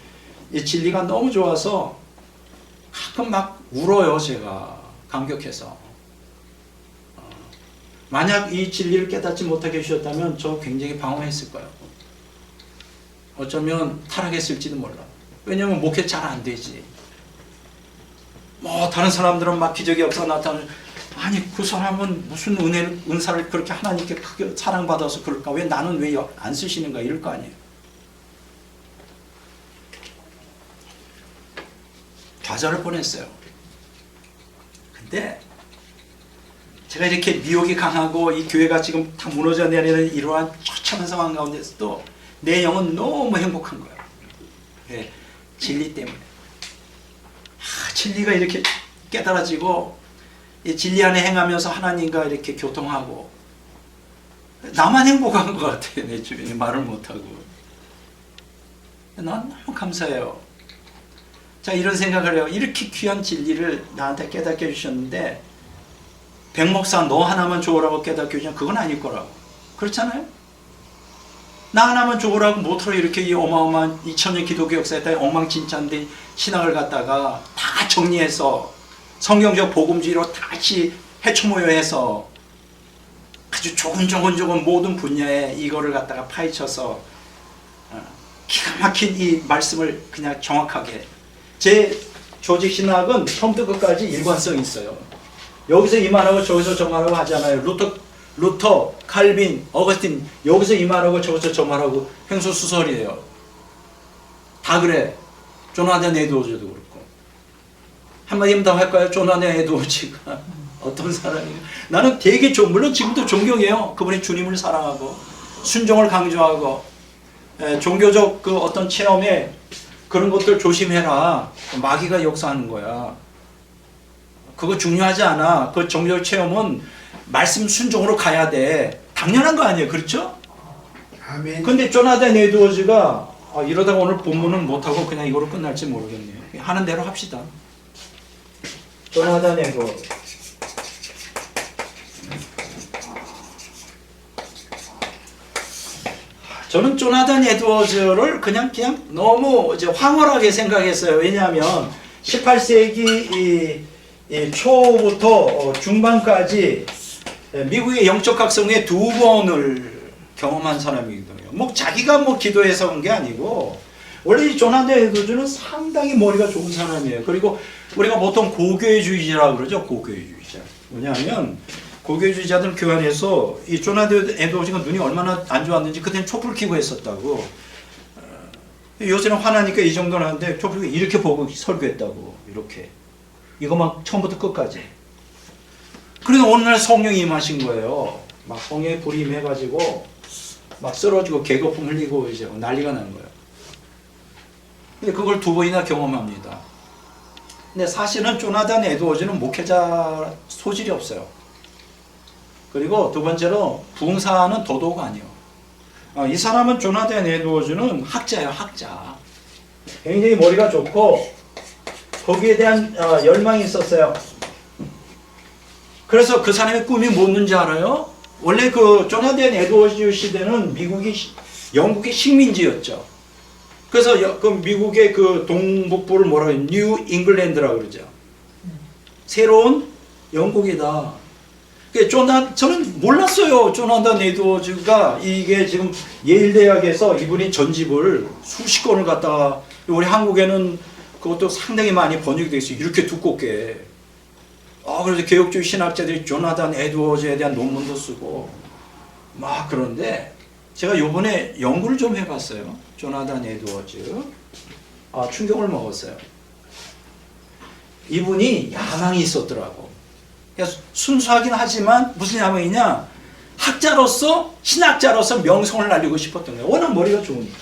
이 진리가 너무 좋아서 가끔 막 울어요. 제가 감격해서. 만약 이 진리를 깨닫지 못하게 해주셨다면 저 굉장히 방황했을 거예요. 어쩌면 타락했을지도 몰라. 왜냐면 목회 잘 안 되지. 뭐 다른 사람들은 막 기적의 역사 나타나는 아니 그 사람은 무슨 은사를 그렇게 하나님께 크게 사랑받아서 그럴까? 왜 나는 왜 안 쓰시는가? 이럴 거 아니에요. 좌절을 뻔했어요. 근데 제가 이렇게 미혹이 강하고 이 교회가 지금 다 무너져 내리는 이러한 처참한 상황 가운데서도 내 영은 너무 행복한 거예요. 네, 진리 때문에. 진리가 이렇게 깨달아지고 이 진리 안에 행하면서 하나님과 이렇게 교통하고 나만 행복한 것 같아요. 내 주변에 말을 못하고. 난 너무 감사해요. 자, 이런 생각을 해요. 이렇게 귀한 진리를 나한테 깨닫게 해주셨는데 백 목사 너 하나만 좋으라고 깨닫게 해주면 그건 아닐 거라고. 그렇잖아요? 나 하나만 좋으라고 못하러 이렇게 이 어마어마한 2000년 기독교 역사에 따라 엉망진창된 신학을 갖다가 다 정리해서 성경적 복음주의로 다시 해초모여해서 아주 조곤조곤 모든 분야에 이거를 갖다가 파헤쳐서 기가 막힌 이 말씀을 그냥 정확하게, 제 조직 신학은 처음부터 끝까지 일관성이 있어요. 여기서 이 말하고 저기서 저 말하고 하잖아요. 루터, 칼빈, 어거스틴 여기서 이 말하고 저기서 저 말하고 횡수수설이에요. 다 그래. 조나단 에드워즈도 그렇고. 한마디 더 할까요? 조나단 에드워즈가 어떤 사람이에요? 나는 되게 물론 지금도 존경해요. 그분이 주님을 사랑하고 순종을 강조하고 종교적 그 어떤 체험에 그런 것들 조심해라. 마귀가 역사하는 거야. 그거 중요하지 않아. 그 종교적 체험은 말씀 순종으로 가야 돼. 당연한 거 아니에요. 그렇죠? 아멘. 근데 조나단 에드워즈가 이러다가 오늘 본문은 못하고 그냥 이거로 끝날지 모르겠네요. 하는 대로 합시다. 조나단 에드워즈. 저는 조나단 에드워즈를 그냥 너무 이제 황홀하게 생각했어요. 왜냐하면 18세기 초부터 중반까지 미국의 영적 각성의 2번을 경험한 사람이거든요. 뭐 자기가 뭐 기도해서 온 게 아니고 원래 이 조나단 에드워즈는 상당히 머리가 좋은 사람이에요. 그리고 우리가 보통 고교회주의자라고 그러죠. 고교회주의자. 뭐냐면 고교주의자들 교환해서 이 조나단 에드워즈가 눈이 얼마나 안 좋았는지 그때는 촛불 켜고 했었다고. 요새는 화나니까 이 정도는 하는데 촛불 이렇게 보고 설교했다고. 이렇게. 이거만 처음부터 끝까지. 그래서 어느 날 성령이 임하신 거예요. 막 성령의 불이 임해가지고 막 쓰러지고 개거품 흘리고 이제 난리가 난 거예요. 근데 그걸 2번이나 경험합니다. 근데 사실은 조나단 에드워즈는 목회자 소질이 없어요. 그리고 두 번째로 부흥사는 더더욱 아니에요. 이 사람은 조나단 에드워즈는 학자예요. 학자. 굉장히 머리가 좋고 거기에 대한 열망이 있었어요. 그래서 그 사람의 꿈이 뭐였는지 알아요? 원래 그 조나단 에드워즈 시대는 영국의 식민지였죠. 그래서 그 미국의 그 동북부를 뭐라고 해요? 뉴 잉글랜드라고 그러죠. 새로운 영국이다. 저는 몰랐어요. 조나단 에드워즈가 이게 지금 예일 대학에서 이분이 전집을 수십 권을 갖다가, 우리 한국에는 그것도 상당히 많이 번역이 되어 있어요. 이렇게 두껍게. 그래서 개혁주의 신학자들이 조나단 에드워즈에 대한 논문도 쓰고 막 그런데 제가 요번에 연구를 좀 해봤어요. 조나단 에드워즈. 충격을 먹었어요. 이분이 야망이 있었더라고. 순수하긴 하지만 무슨 야망이냐? 학자로서, 신학자로서 명성을 날리고 싶었던 거예요. 워낙 머리가 좋으니까.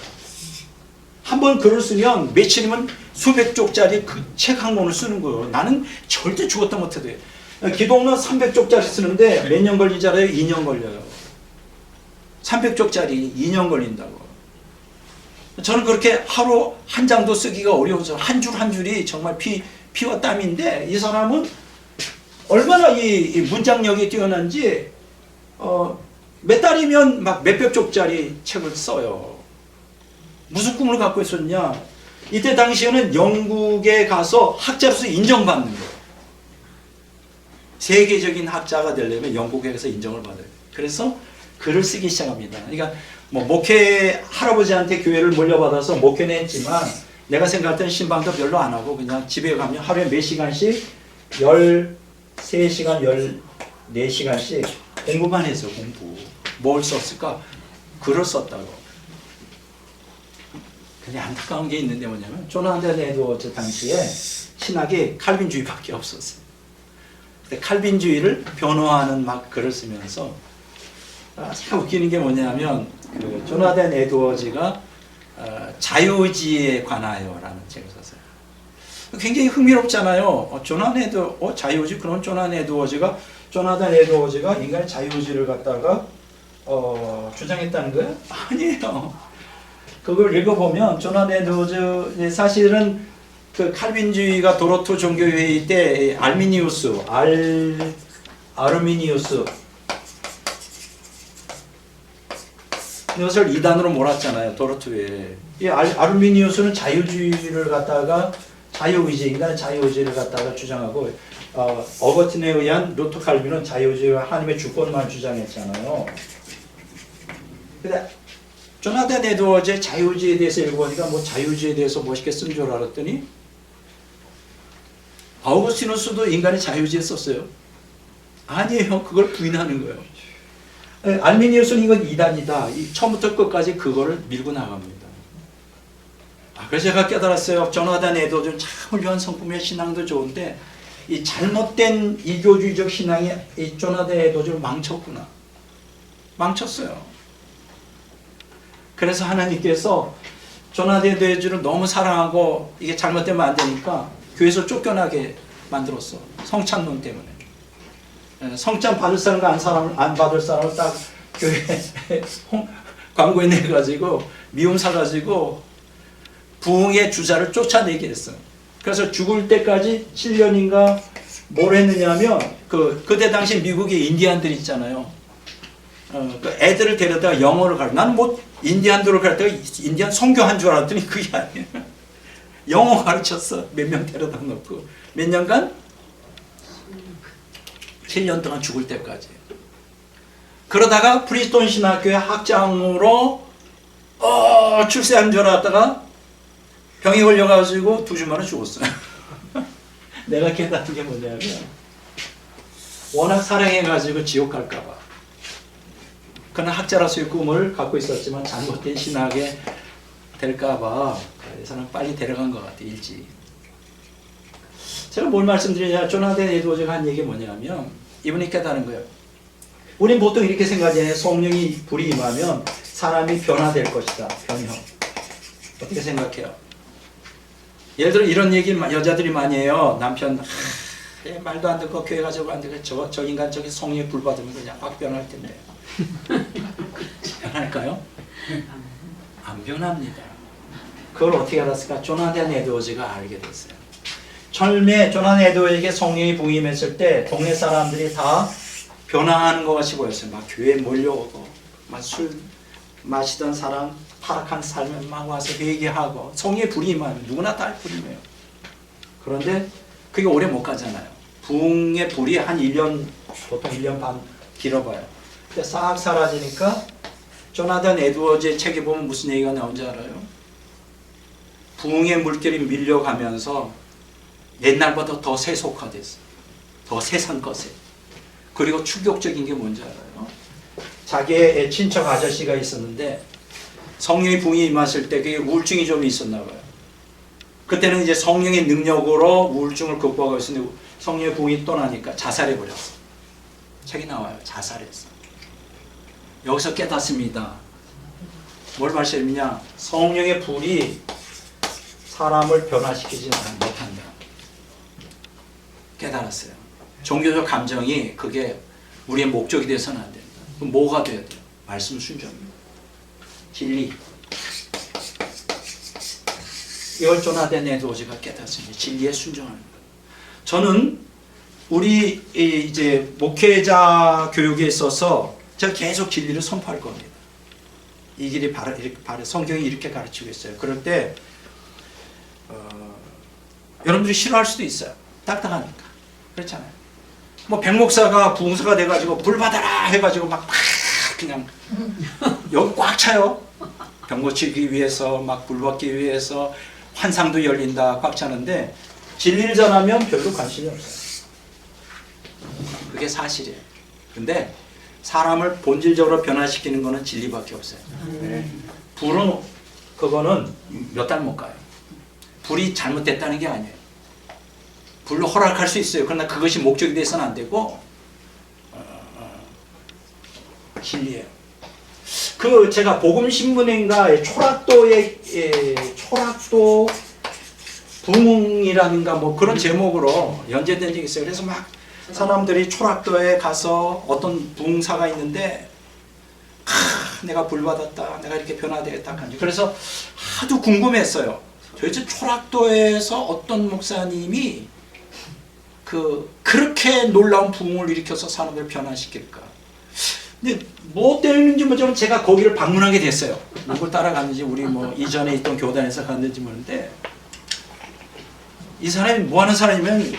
한번 글을 쓰면 며칠이면 수백 쪽짜리 그 책 한 권을 쓰는 거예요. 나는 절대 죽었다 못해도 돼요. 기독론 300쪽짜리 쓰는데 몇 년 걸리지 알아요? 2년 걸려요. 300쪽짜리 2년 걸린다고. 저는 그렇게 하루 한 장도 쓰기가 어려워서 한 줄 한 줄이 정말 피와 땀인데, 이 사람은 얼마나 이 문장력이 뛰어난지 몇 달이면 막 몇백 쪽짜리 책을 써요. 무슨 꿈을 갖고 있었냐? 이때 당시에는 영국에 가서 학자로서 인정받는 거예요. 세계적인 학자가 되려면 영국에 가서 인정을 받아요. 그래서 글을 쓰기 시작합니다. 그러니까 뭐 목회 할아버지한테 교회를 물려받아서 목회는 했지만 내가 생각할 때는 신방도 별로 안 하고 그냥 집에 가면 하루에 몇 시간씩 13시간, 14시간씩 공부만 했어요. 공부. 뭘 썼을까? 글을 썼다고. 근데 안타까운 게 있는데 뭐냐면 조나단 에드워즈 당시에 신학이 칼빈주의밖에 없었어요. 칼빈주의를 변호하는 막 글을 쓰면서 참 웃기는 게 뭐냐면 그 조나단 에드워즈가 자유의지에 관하여라는 책을 썼어요. 굉장히 흥미롭잖아요. 자유의지? 그럼 조나단 에드워즈가 인간의 자유의지를 갖다가 주장했다는 거예요? 아니에요. 그걸 읽어보면 조나단 에드워즈 사실은 그 칼빈주의가 도로토 종교회의 때 아르미니우스 이것을 이단으로 몰았잖아요. 도로토에. 이 아르미니우스는 자유주의를 갖다가 인간의 자유의지를 갖다가 주장하고 어거틴에 의한 루터 칼빈은 자유주의와 하나님의 주권만 주장했잖아요. 근데 조나단 에드워즈의 자유주의에 대해서 읽어보니까 뭐 자유주의에 대해서 멋있게 쓴 줄 알았더니 아우구스티누스도 인간의 자유주의에 썼어요. 아니에요. 그걸 부인하는 거예요. 알미니우스는 이건 이단이다. 처음부터 끝까지 그거를 밀고 나갑니다. 그래서 제가 깨달았어요. 조나단 에드워즈는 참 훌륭한 성품의 신앙도 좋은데 이 잘못된 이교주의적 신앙이 이 조나단 에드워즈를 망쳤구나. 망쳤어요. 그래서 하나님께서 조나단 에드워즈를 너무 사랑하고 이게 잘못되면 안 되니까 교회에서 쫓겨나게 만들었어. 성찬론 때문에. 성찬 받을 사람과 안 받을 사람을 딱 교회 광고에 내가지고 미움 사가지고 부흥의 주자를 쫓아내게 했어요. 그래서 죽을 때까지 7년인가 뭘 했느냐면 그때 당시 미국의 인디안들 있잖아요. 그 애들을 데려다가 영어를 가르쳐. 나는 뭐 인디안들을 가르쳐다가 인디안 선교한 줄 알았더니 그게 아니에요. 영어 가르쳤어. 몇 명 데려다 놓고 몇 년간 7년 동안 죽을 때까지. 그러다가 프리스톤 신학교의 학장으로 출세한 줄 알았다가 병이 걸려가지고 2주 만에 죽었어요. 내가 깨달은 게 뭐냐면 워낙 사랑해가지고 지옥 갈까봐. 그는 학자로서의 꿈을 갖고 있었지만 잘못된 신학에 될까봐 그래서는 빨리 데려간 것 같아. 일찍. 제가 뭘 말씀드리냐, 조나단 에드워즈가 한 얘기 뭐냐면 이분이 깨달은 거예요. 우린 보통 이렇게 생각해요. 성령이 불이 임하면 사람이 변화될 것이다. 변형. 어떻게 생각해요? 예를 들어 이런 얘기 여자들이 많이 해요. 남편 말도 안 듣고 교회 가자고 안 되고 저 인간 저기 성령의 불 받으면 그냥 확 변할 텐데. 변할까요? 안 변합니다. 그걸 어떻게 알았을까? 조나단 에드워즈가 알게 됐어요. 처음에 조나단 에드워즈에게 성령이 부임했을 때 동네 사람들이 다 변화하는 것 같이 보였어요. 막 교회에 몰려오고 막 술 마시던 사람 타락한 삶에 막 와서 회개하고 성령의 불이 임하면 누구나 다 불임해요. 그런데 그게 오래 못 가잖아요. 부흥의 불이 한 1년, 보통 1년 반 길어봐요. 근데 싹 사라지니까 조나단 에드워즈의 책에 보면 무슨 얘기가 나온지 알아요? 부흥의 물결이 밀려가면서 옛날보다 더 세속화됐어. 더 세상 것에. 그리고 충격적인 게 뭔지 알아요? 자기의 친척 아저씨가 있었는데 성령의 부흥이 임했을 때 그게 우울증이 좀 있었나 봐요. 그때는 이제 성령의 능력으로 우울증을 극복하고 있었는데 성령의 부흥이 떠나니까 자살해버렸어. 책이 나와요. 자살했어. 여기서 깨닫습니다. 뭘 말씀이냐? 성령의 불이 사람을 변화시키지 못한다. 깨달았어요. 종교적 감정이 그게 우리의 목적이 돼서는 안 된다. 그럼 뭐가 돼야 돼요? 말씀 순종입니다. 진리. 이걸 조나단 에드워즈가 깨닫습니다. 진리에 순종하는 것. 저는 우리 이제 목회자 교육에 있어서 제가 계속 진리를 선포할 겁니다. 이 길이 바로 성경이 이렇게 가르치고 있어요. 그럴 때 여러분들이 싫어할 수도 있어요. 딱딱하니까. 그렇잖아요. 뭐 백목사가 부흥사가 돼가지고 불 받아라 해가지고 막 그냥 여기 꽉 차요. 병 고치기 위해서 막 불 받기 위해서 환상도 열린다 꽉 차는데 진리를 전하면 별로 관심이 없어요. 그게 사실이에요. 근데 사람을 본질적으로 변화시키는 거는 진리밖에 없어요. 불은 그거는 몇 달 못 가요. 불이 잘못됐다는 게 아니에요. 불로 허락할 수 있어요. 그러나 그것이 목적이 돼서는 안 되고 진리예요. 그 제가 복음신문인가 초락도의 초락도 부흥이라든가 뭐 그런 제목으로 연재된 적이 있어요. 그래서 막 사람들이 초락도에 가서 어떤 부흥사가 있는데 내가 불받았다, 내가 이렇게 변화되겠다. 그래서 하도 궁금했어요. 도대체 초락도에서 어떤 목사님이 그렇게 놀라운 부흥을 일으켜서 사람들을 변화시킬까? 근데 뭐 때문인지 뭐냐면 제가 거기를 방문하게 됐어요. 누굴 따라갔는지 우리 뭐 이전에 있던 교단에서 갔는지 모르는데 이 사람이 뭐 하는 사람이면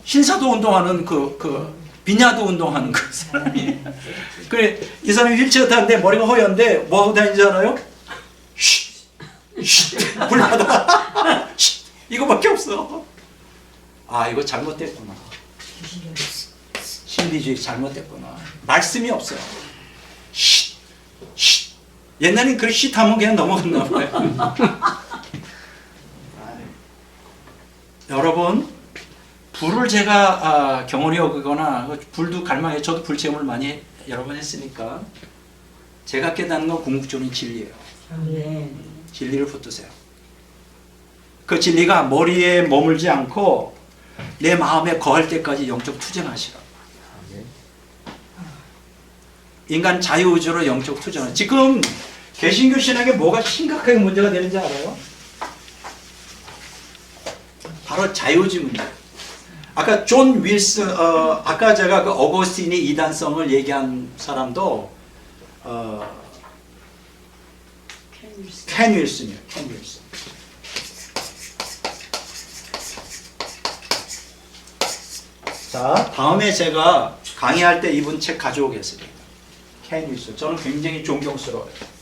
신사도 운동하는 비냐도 운동하는 그 사람이. 그래 이 사람이 휠체어 타는데 머리가 허연데 뭐 하고 다니는지 알아요? 불나다. 이거밖에 없어. 아 이거 잘못됐구나. 신비주의 잘못됐구나. 말씀이 없어요. 옛날엔 그 하면 그냥 넘어갔나 봐요. 여러분 불을 제가 경험이 오거나 불도 갈망해. 저도 불 체험을 많이 여러 번 했으니까 제가 깨닫는 건 궁극적인 진리예요. 진리를 붙드세요. 그 진리가 머리에 머물지 않고 내 마음에 거할 때까지 영적 투쟁하시라. 인간 자유의지로 영적 투쟁을. 지금 개신교 신학에 뭐가 심각하게 문제가 되는지 알아요? 바로 자유의지 문제. 아까 존 윌슨, 아까 제가 그 어거스틴이 이단성을 얘기한 사람도 켄 윌슨이에요. 켄 윌슨. 자, 다음에 제가 강의할 때 이분 책 가져오겠습니다. 켄 윌슨. 저는 굉장히 존경스러워요.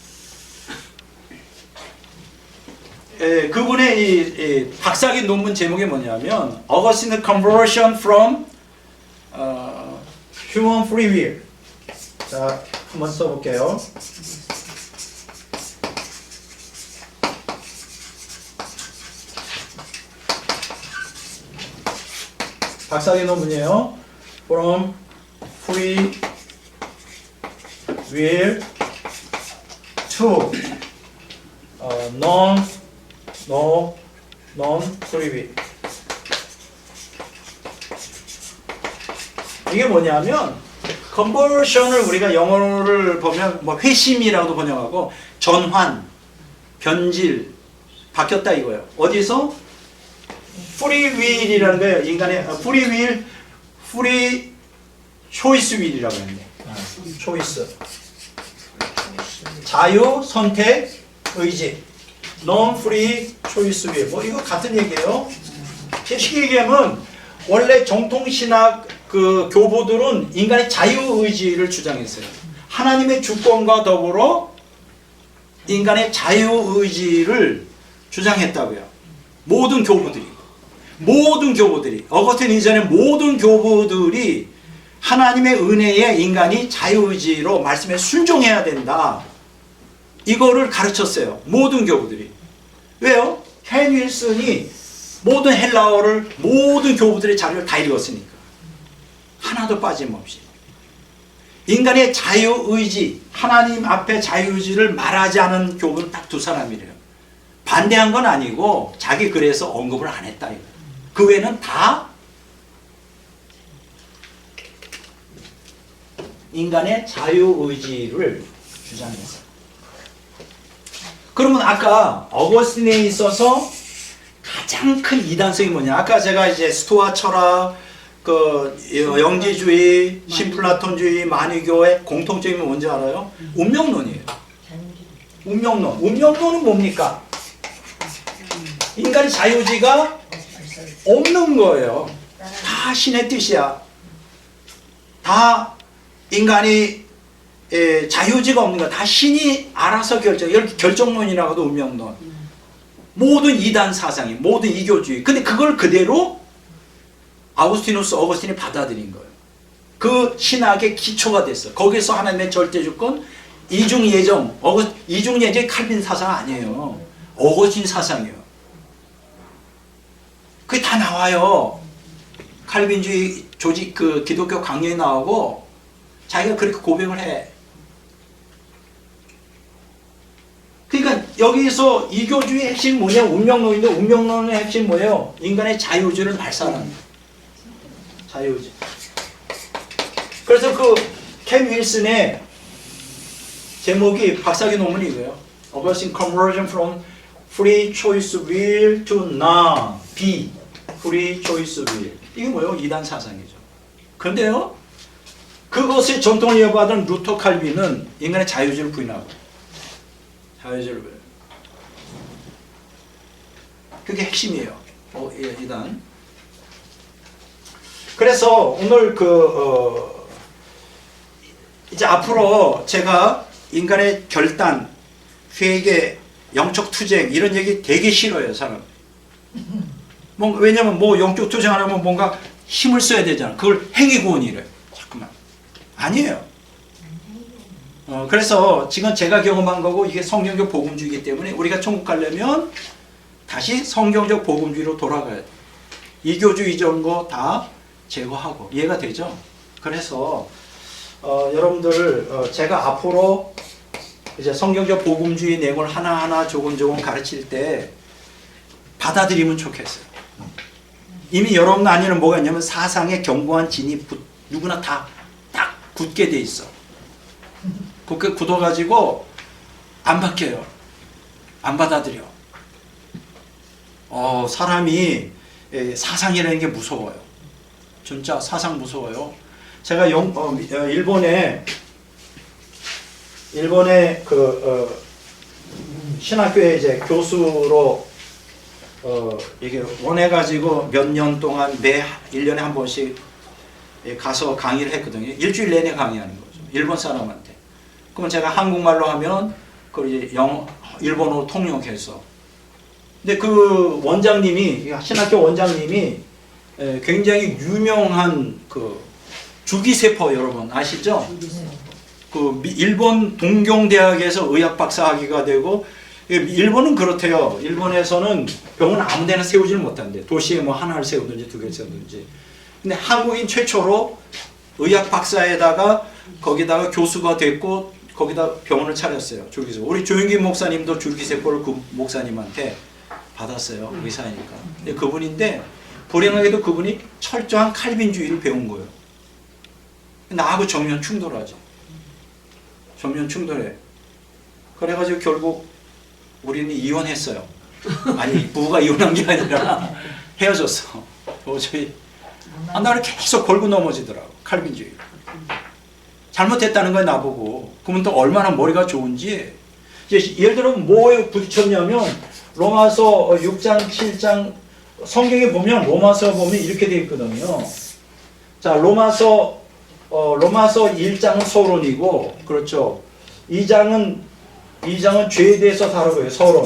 그분의 이 박사학위 논문 제목이 뭐냐면 Augustine's Conversion from Human Free Will. 자, 한번 써볼게요. 박사학위 논문이에요. From Free Will to non-free will. 이게 뭐냐면 컨버션을 우리가 영어를 보면 뭐 회심이라고도 번역하고 전환, 변질, 바뀌었다 이거예요. 어디서? free will이라는 거예요. 인간의 free will, free choice will이라고 했네. choice. 자유, 선택, 의지. non-free choice will. 뭐 이거 같은 얘기예요. 쉽게 얘기하면 원래 정통신학 그 교보들은 인간의 자유의지를 주장했어요. 하나님의 주권과 더불어 인간의 자유의지를 주장했다고요. 모든 교부들이 어거스틴 이전의 모든 교부들이 하나님의 은혜에 인간이 자유의지로 말씀에 순종해야 된다. 이거를 가르쳤어요. 모든 교부들이. 왜요? 켄 윌슨이 모든 헬라어를 모든 교부들의 자료를 다 읽었으니까. 하나도 빠짐없이. 인간의 자유의지, 하나님 앞에 자유의지를 말하지 않은 교부는 딱 두 사람이래요. 반대한 건 아니고 자기 글에서 언급을 안 했다. 그 외에는 다 인간의 자유의지를 주장했어요. 그러면 아까 어거스틴에 있어서 가장 큰 이단성이 뭐냐? 아까 제가 이제 스토아 철학, 그 영지주의, 신플라톤주의, 만유교의 공통점이 뭔지 알아요? 운명론이에요. 운명론은 뭡니까? 인간의 자유의지가 없는 거예요. 다 신의 뜻이야. 다 인간이 자유의지가 없는 거야. 다 신이 알아서 결정론이라고도 운명론. 모든 이단 사상이, 모든 이교주의. 근데 그걸 그대로 어거스틴이 받아들인 거예요. 그 신학의 기초가 됐어. 거기서 하나님의 절대주권, 이중예정. 이중예정이 칼빈 사상 아니에요. 어거스틴 사상이에요. 그게 다 나와요. 칼빈주의 조직 그 기독교 강령이 나오고 자기가 그렇게 고백을 해. 그러니까 여기서 이교주의 핵심이 뭐냐? 운명론인데 운명론의 핵심이 뭐예요? 인간의 자유의지를 말살하는 자유의지. 그래서 그 캠 윌슨의 제목이 박사학위 논문이 이거예요. Abolishing conversion from free choice will to non be free choice will. 이게 뭐예요? 이단 사상이죠. 그런데요, 그것의 전통을 이어받은 루터 칼빈은 인간의 자유의지를 부인하고 자유의지를 부인. 그게 핵심이에요. 이단. 그래서 오늘 이제 앞으로 제가 인간의 결단, 회개, 영적 투쟁 이런 얘기 되게 싫어요, 사람. 왜냐면 영적 투쟁하려면 뭔가 힘을 써야 되잖아. 그걸 행위구원이래. 자꾸만. 아니에요. 그래서 지금 제가 경험한 거고 이게 성경적 복음주의이기 때문에 우리가 천국 가려면 다시 성경적 복음주의로 돌아가야 돼. 이교주의 이런 거 다 제거하고. 이해가 되죠? 그래서 여러분들 제가 앞으로 이제 성경적 복음주의 내용을 하나하나 조금 가르칠 때 받아들이면 좋겠어요. 이미 여러분 안에는 뭐가 있냐면 사상의 견고한 진이 누구나 다 딱 굳게 돼 있어. 그렇게 굳어가지고 안 바뀌어요. 안 받아들여. 사람이 사상이라는 게 무서워요. 진짜 사상 무서워요. 제가 일본에 신학교에 이제 교수로 이게 원해가지고 몇 년 동안 매 1년에 한 번씩 가서 강의를 했거든요. 일주일 내내 강의하는 거죠. 일본 사람한테. 그럼 제가 한국말로 하면 그걸 이제 일본어로 통역해서. 근데 그 원장님이, 신학교 원장님이 굉장히 유명한 주기세포 여러분 아시죠? 그 일본 동경대학에서 의학 박사 학위가 되고, 일본은 그렇대요. 일본에서는 병원 아무데나 세우지를 못한대. 도시에 뭐 하나를 세우든지 두 개를 세우든지. 근데 한국인 최초로 의학 박사에다가 거기다가 교수가 됐고 거기다 병원을 차렸어요. 줄기세포. 우리 조영긴 목사님도 줄기세포를 그 목사님한테 받았어요. 의사니까. 근데 그분인데 불행하게도 그분이 철저한 칼빈주의를 배운 거예요. 나하고 정면 충돌하죠. 정면 충돌해. 그래가지고 결국 우리는 이혼했어요. 아니 부부가 이혼한 게 아니라 헤어졌어. 도저히 나를 계속 걸고 넘어지더라고. 칼빈주의. 잘못했다는 거야 나보고. 그러면 또 얼마나 머리가 좋은지. 이제 예를 들어 뭐에 부딪혔냐면 로마서 6장 7장 성경에 보면 로마서 보면 이렇게 되어 있거든요. 자 로마서 1장은 서론이고 그렇죠. 2장은 죄에 대해서 다루고요. 서론.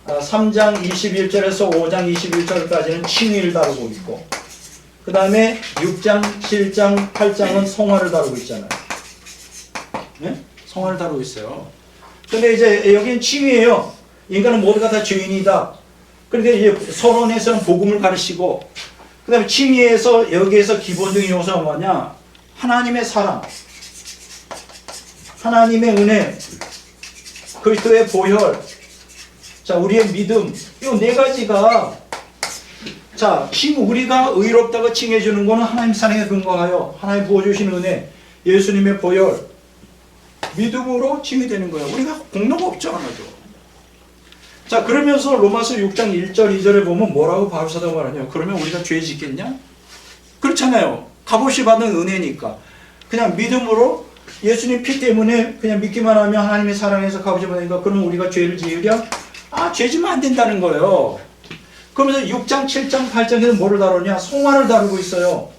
3장 21절에서 5장 21절까지는 칭의를 다루고 있고 그 다음에 6장 7장 8장은 성화를 다루고 있잖아요. 네? 성화를 다루고 있어요. 근데 이제 여기는 칭의예요. 인간은 모두가 다 죄인이다. 그런데 이제 서론에서는 복음을 가르치고 그 다음에 칭의에서 여기에서 기본적인 요소가 뭐냐? 하나님의 사랑, 하나님의 은혜, 그리스도의 보혈, 자 우리의 믿음, 이 네 가지가 자 우리가 의롭다고 칭해 주는 거는 하나님 사랑에 근거하여 하나님 부어주신 은혜, 예수님의 보혈, 믿음으로 칭의되는 거예요. 우리가 공로가 없죠 하나도. 자 그러면서 로마서 6장 1절 2절에 보면 뭐라고 바울사도가 말하냐? 그러면 우리가 죄 짓겠냐? 그렇잖아요. 값없이 받은 은혜니까 그냥 믿음으로 예수님 피 때문에 그냥 믿기만 하면 하나님의 사랑에서 값없이 받으니까 그러면 우리가 죄를 지으랴? 죄 지면 안 된다는 거예요. 그러면서 6장 7장 8장에는 뭐를 다루냐? 송화를 다루고 있어요.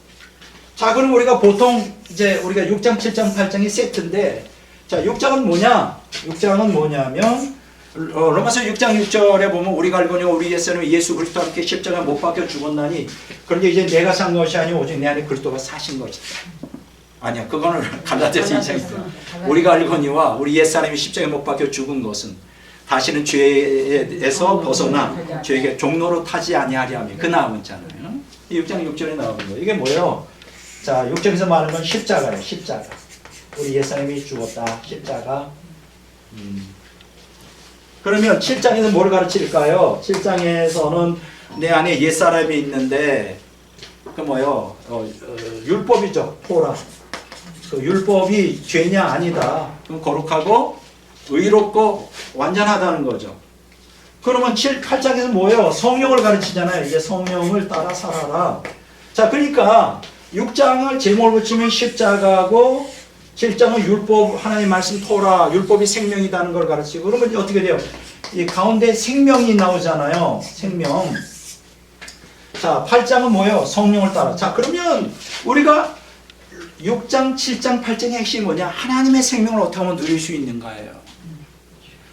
자 그럼 우리가 보통 이제 우리가 6장 7장 8장이 세트인데 자 6장은 뭐냐? 6장은 뭐냐면 로마서 6장 6절에 보면 우리가 알거니와 우리 옛사람이 예수 그리스도와 함께 십자가에 못 박혀 죽었나니 그런데 이제 내가 산 것이 아니오 오직 내 안에 그리스도가 사신 것이다. 아니야 그거는 갈라디아서 2장이다. 우리가 알거니와 우리 옛사람이 십자가에 못 박혀 죽은 것은 다시는 죄에서 벗어나 죄에게 종로로 타지 아니하리 하며 그 나음 있잖아요. 이 6장 6절에 나오는 거예요. 이게 뭐예요? 자, 6절에서 말하는 건 십자가예요. 십자가. 우리 옛사람이 죽었다. 십자가. 그러면 7장에서 뭘 가르칠까요? 7장에서는 내 안에 옛사람이 있는데 그 뭐요? 율법이죠. 토라. 그 율법이 죄냐 아니다. 그럼 거룩하고 의롭고 완전하다는 거죠. 그러면 8장에서 뭐예요? 성령을 가르치잖아요. 이제 성령을 따라 살아라. 자, 그러니까 6장을 제목을 붙이면 십자가고 7장은 율법, 하나님 말씀 토라, 율법이 생명이라는 걸 가르치고 그러면 어떻게 돼요? 이 가운데 생명이 나오잖아요. 생명. 자, 8장은 뭐예요? 성령을 따라. 자, 그러면 우리가 6장, 7장, 8장의 핵심이 뭐냐? 하나님의 생명을 어떻게 하면 누릴 수 있는가예요.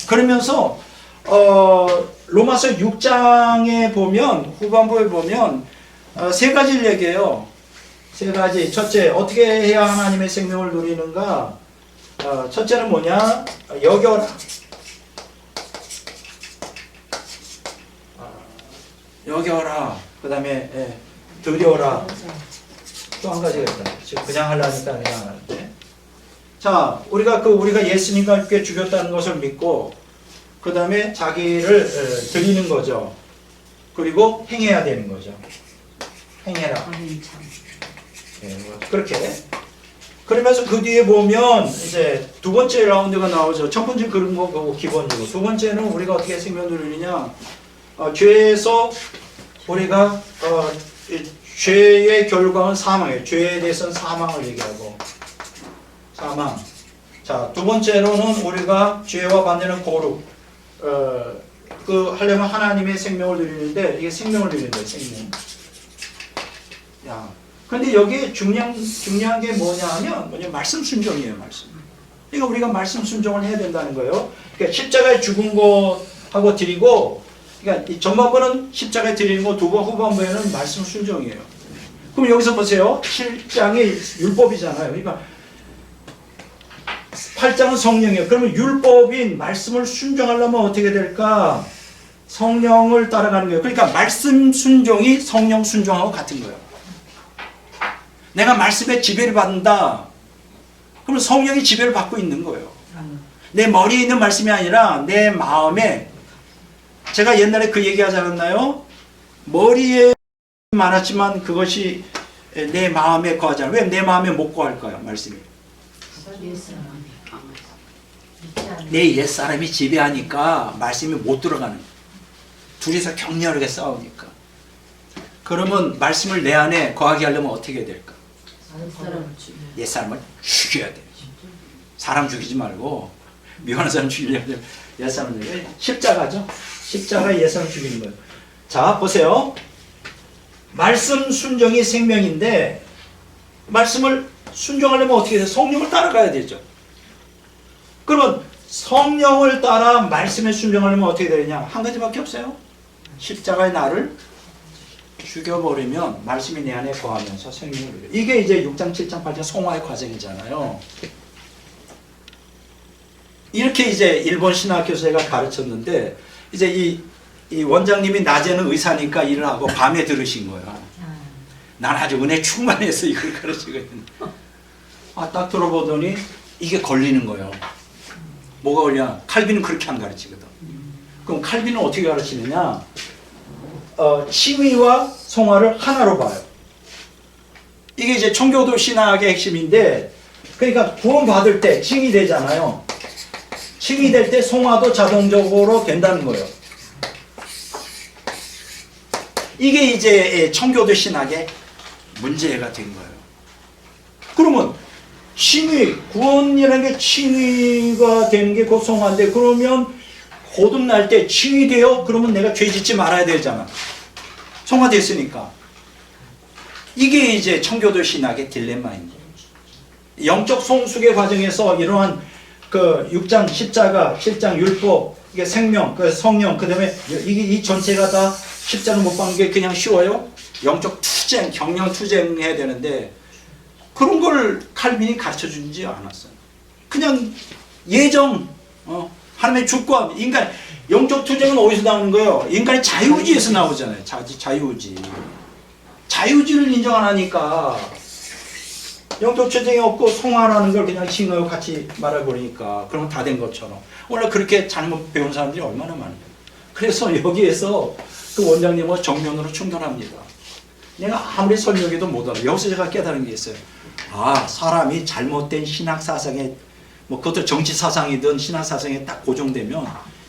그러면서 로마서 6장에 보면 후반부에 보면 세 가지를 얘기해요. 세 가지. 첫째, 어떻게 해야 하나님의 생명을 누리는가? 첫째는 뭐냐? 여겨라. 여겨라. 그 다음에 드려라. 또 한 가지가 있다. 지금 그냥 하려니까 그냥 안 하는데. 자, 우리가 예수님과 함께 죽였다는 것을 믿고 그 다음에 자기를 드리는 거죠. 그리고 행해야 되는 거죠. 행해라. 그렇게. 그러면서 그 뒤에 보면 이제 두 번째 라운드가 나오죠. 첫 번째 그런 거고 기본이고. 두 번째는 우리가 어떻게 생명 누리느냐. 죄에서 우리가 죄의 결과는 사망이에요. 죄에 대해서는 사망을 얘기하고 사망. 자, 두 번째로는 우리가 죄와 반대는 거룩. 하려면 하나님의 생명을 누리는데 이게 생명을 누리는 거예요. 생명. 야, 근데 여기에 중요한 게 뭐냐 하면 말씀 순종이에요. 말씀. 그러니까 우리가 말씀 순종을 해야 된다는 거예요. 그러니까 십자가에 죽은 거하고 드리고, 그러니까 이 전반부는 십자가에 드리는 거, 후반부에는 말씀 순종이에요. 그럼 여기서 보세요. 7장이 율법이잖아요. 그러니까 8장은 성령이에요. 그러면 율법인 말씀을 순종하려면 어떻게 될까? 성령을 따라가는 거예요. 그러니까 말씀 순종이 성령 순종하고 같은 거예요. 내가 말씀에 지배를 받는다. 그러면 성령이 지배를 받고 있는 거예요. 내 머리에 있는 말씀이 아니라 내 마음에, 제가 옛날에 그 얘기하지 않았나요? 머리에 많았지만 그것이 내 마음에 거하잖아요. 왜 내 마음에 못 거할까요? 말씀이. 내 옛사람이 지배하니까 말씀이 못 들어가는 거예요. 둘이서 격렬하게 싸우니까. 그러면 말씀을 내 안에 거하게 하려면 어떻게 될까? 옛사람을 죽여야 돼요. 사람 죽이지 말고 미워하는 사람 죽이려면 옛사람을 죽여야 돼요. 십자가죠. 십자가 옛사람 죽이는 거예요. 자, 보세요. 말씀 순종이 생명인데 말씀을 순종하려면 어떻게 돼요? 성령을 따라가야 되죠. 그러면 성령을 따라 말씀에 순종하려면 어떻게 되느냐? 한 가지밖에 없어요. 십자가의 나를 죽여버리면 말씀이 내 안에 거하면서 생명을 누려요. 이게 이제 6장, 7장, 8장 성화의 과정이잖아요. 이렇게 이제 일본 신학 교수가 가르쳤는데 이제 이 원장님이 낮에는 의사니까 일을 하고 밤에 들으신 거예요. 난 아주 은혜 충만해서 이걸 가르치고 있는데 딱 들어보더니 이게 걸리는 거예요. 뭐가 걸려? 칼빈은 그렇게 안 가르치거든. 그럼 칼빈은 어떻게 가르치느냐? 칭의와 성화를 하나로 봐요. 이게 이제 청교도 신학의 핵심인데, 그러니까 구원받을 때 칭의되잖아요. 칭의될 때 성화도 자동적으로 된다는 거예요. 이게 이제 청교도 신학의 문제가 된 거예요. 그러면 칭의, 구원이라는 게 칭의가 되는 게 곧 성화인데, 그러면 거듭날 때 칭의돼요? 그러면 내가 죄 짓지 말아야 되잖아. 성화됐으니까. 이게 이제 청교도 신학의 딜레마인 거예요. 영적 성숙의 과정에서 이러한 그 6장 십자가, 7장 율법, 이게 생명, 그 성령, 그 다음에 이 전체가 다 십자가 못 박는 게 그냥 쉬워요? 영적 투쟁, 경영 투쟁해야 되는데 그런 걸 칼빈이 가르쳐 주지 않았어요. 그냥 예정, 하나님의 주권, 인간, 영적 투쟁은 어디서 나오는 거예요? 인간의 자유의지에서 나오잖아요. 자유의지. 자유주의를 인정 안 하니까 영토체증이 없고 송화라는 걸 그냥 신하고 같이 말해버리니까 그러면 다 된 것처럼 원래 그렇게 잘못 배운 사람들이 얼마나 많아요. 그래서 여기에서 그 원장님과 정면으로 충돌합니다. 내가 아무리 설명해도 못 알아. 여기서 제가 깨달은 게 있어요. 아, 사람이 잘못된 신학 사상에 뭐 그것도 정치 사상이든 신학 사상에 딱 고정되면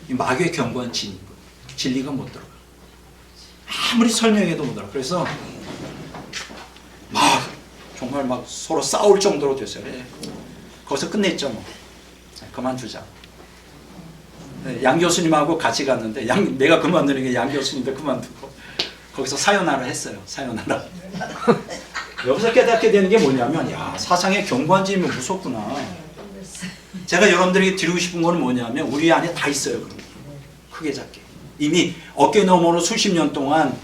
이 마귀의 견고한 진리가 못 들어가. 아무리 설명해도 못 들어가. 그래서 막 정말 막 서로 싸울 정도로 됐어요. 그래. 거기서 끝냈죠 뭐. 그만두자. 양 교수님하고 같이 갔는데 내가 그만두는 게 양 교수님도 그만두고 거기서 사요나라 했어요. 사요나라. 여기서 깨닫게 되는 게 뭐냐면 야, 사상의 견고한지면 무섭구나. 제가 여러분들에게 드리고 싶은 거는 뭐냐면 우리 안에 다 있어요. 그럼. 크게 작게. 이미 어깨 너머로 수십 년 동안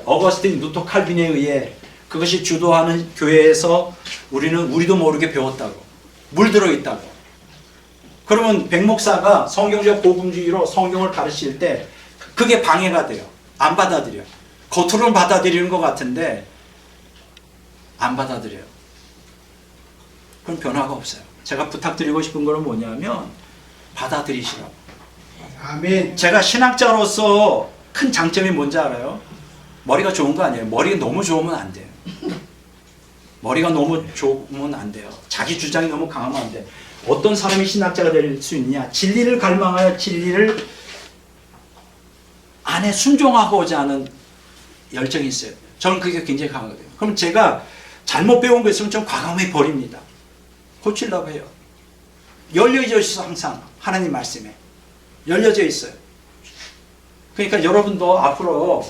어거스틴 루터 칼빈에 의해 그것이 주도하는 교회에서 우리도 모르게 배웠다고. 물들어 있다고. 그러면 백 목사가 성경적 복음주의로 성경을 가르칠 때 그게 방해가 돼요. 안 받아들여. 겉으로는 받아들이는 것 같은데 안 받아들여요. 그럼 변화가 없어요. 제가 부탁드리고 싶은 거는 뭐냐면 받아들이시라고. 아멘. 제가 신학자로서 큰 장점이 뭔지 알아요? 머리가 좋은 거 아니에요. 머리가 너무 좋으면 안 돼요. 머리가 너무 좋으면 안 돼요. 자기 주장이 너무 강하면 안 돼. 어떤 사람이 신학자가 될 수 있냐? 진리를 갈망하여 진리를 안에 순종하고자 하는 열정이 있어요. 저는 그게 굉장히 강하거든요. 그럼 제가 잘못 배운 거 있으면 좀 과감히 버립니다. 고치려고 해요. 열려져 있어 항상 하나님 말씀에. 열려져 있어요. 그러니까 여러분도 앞으로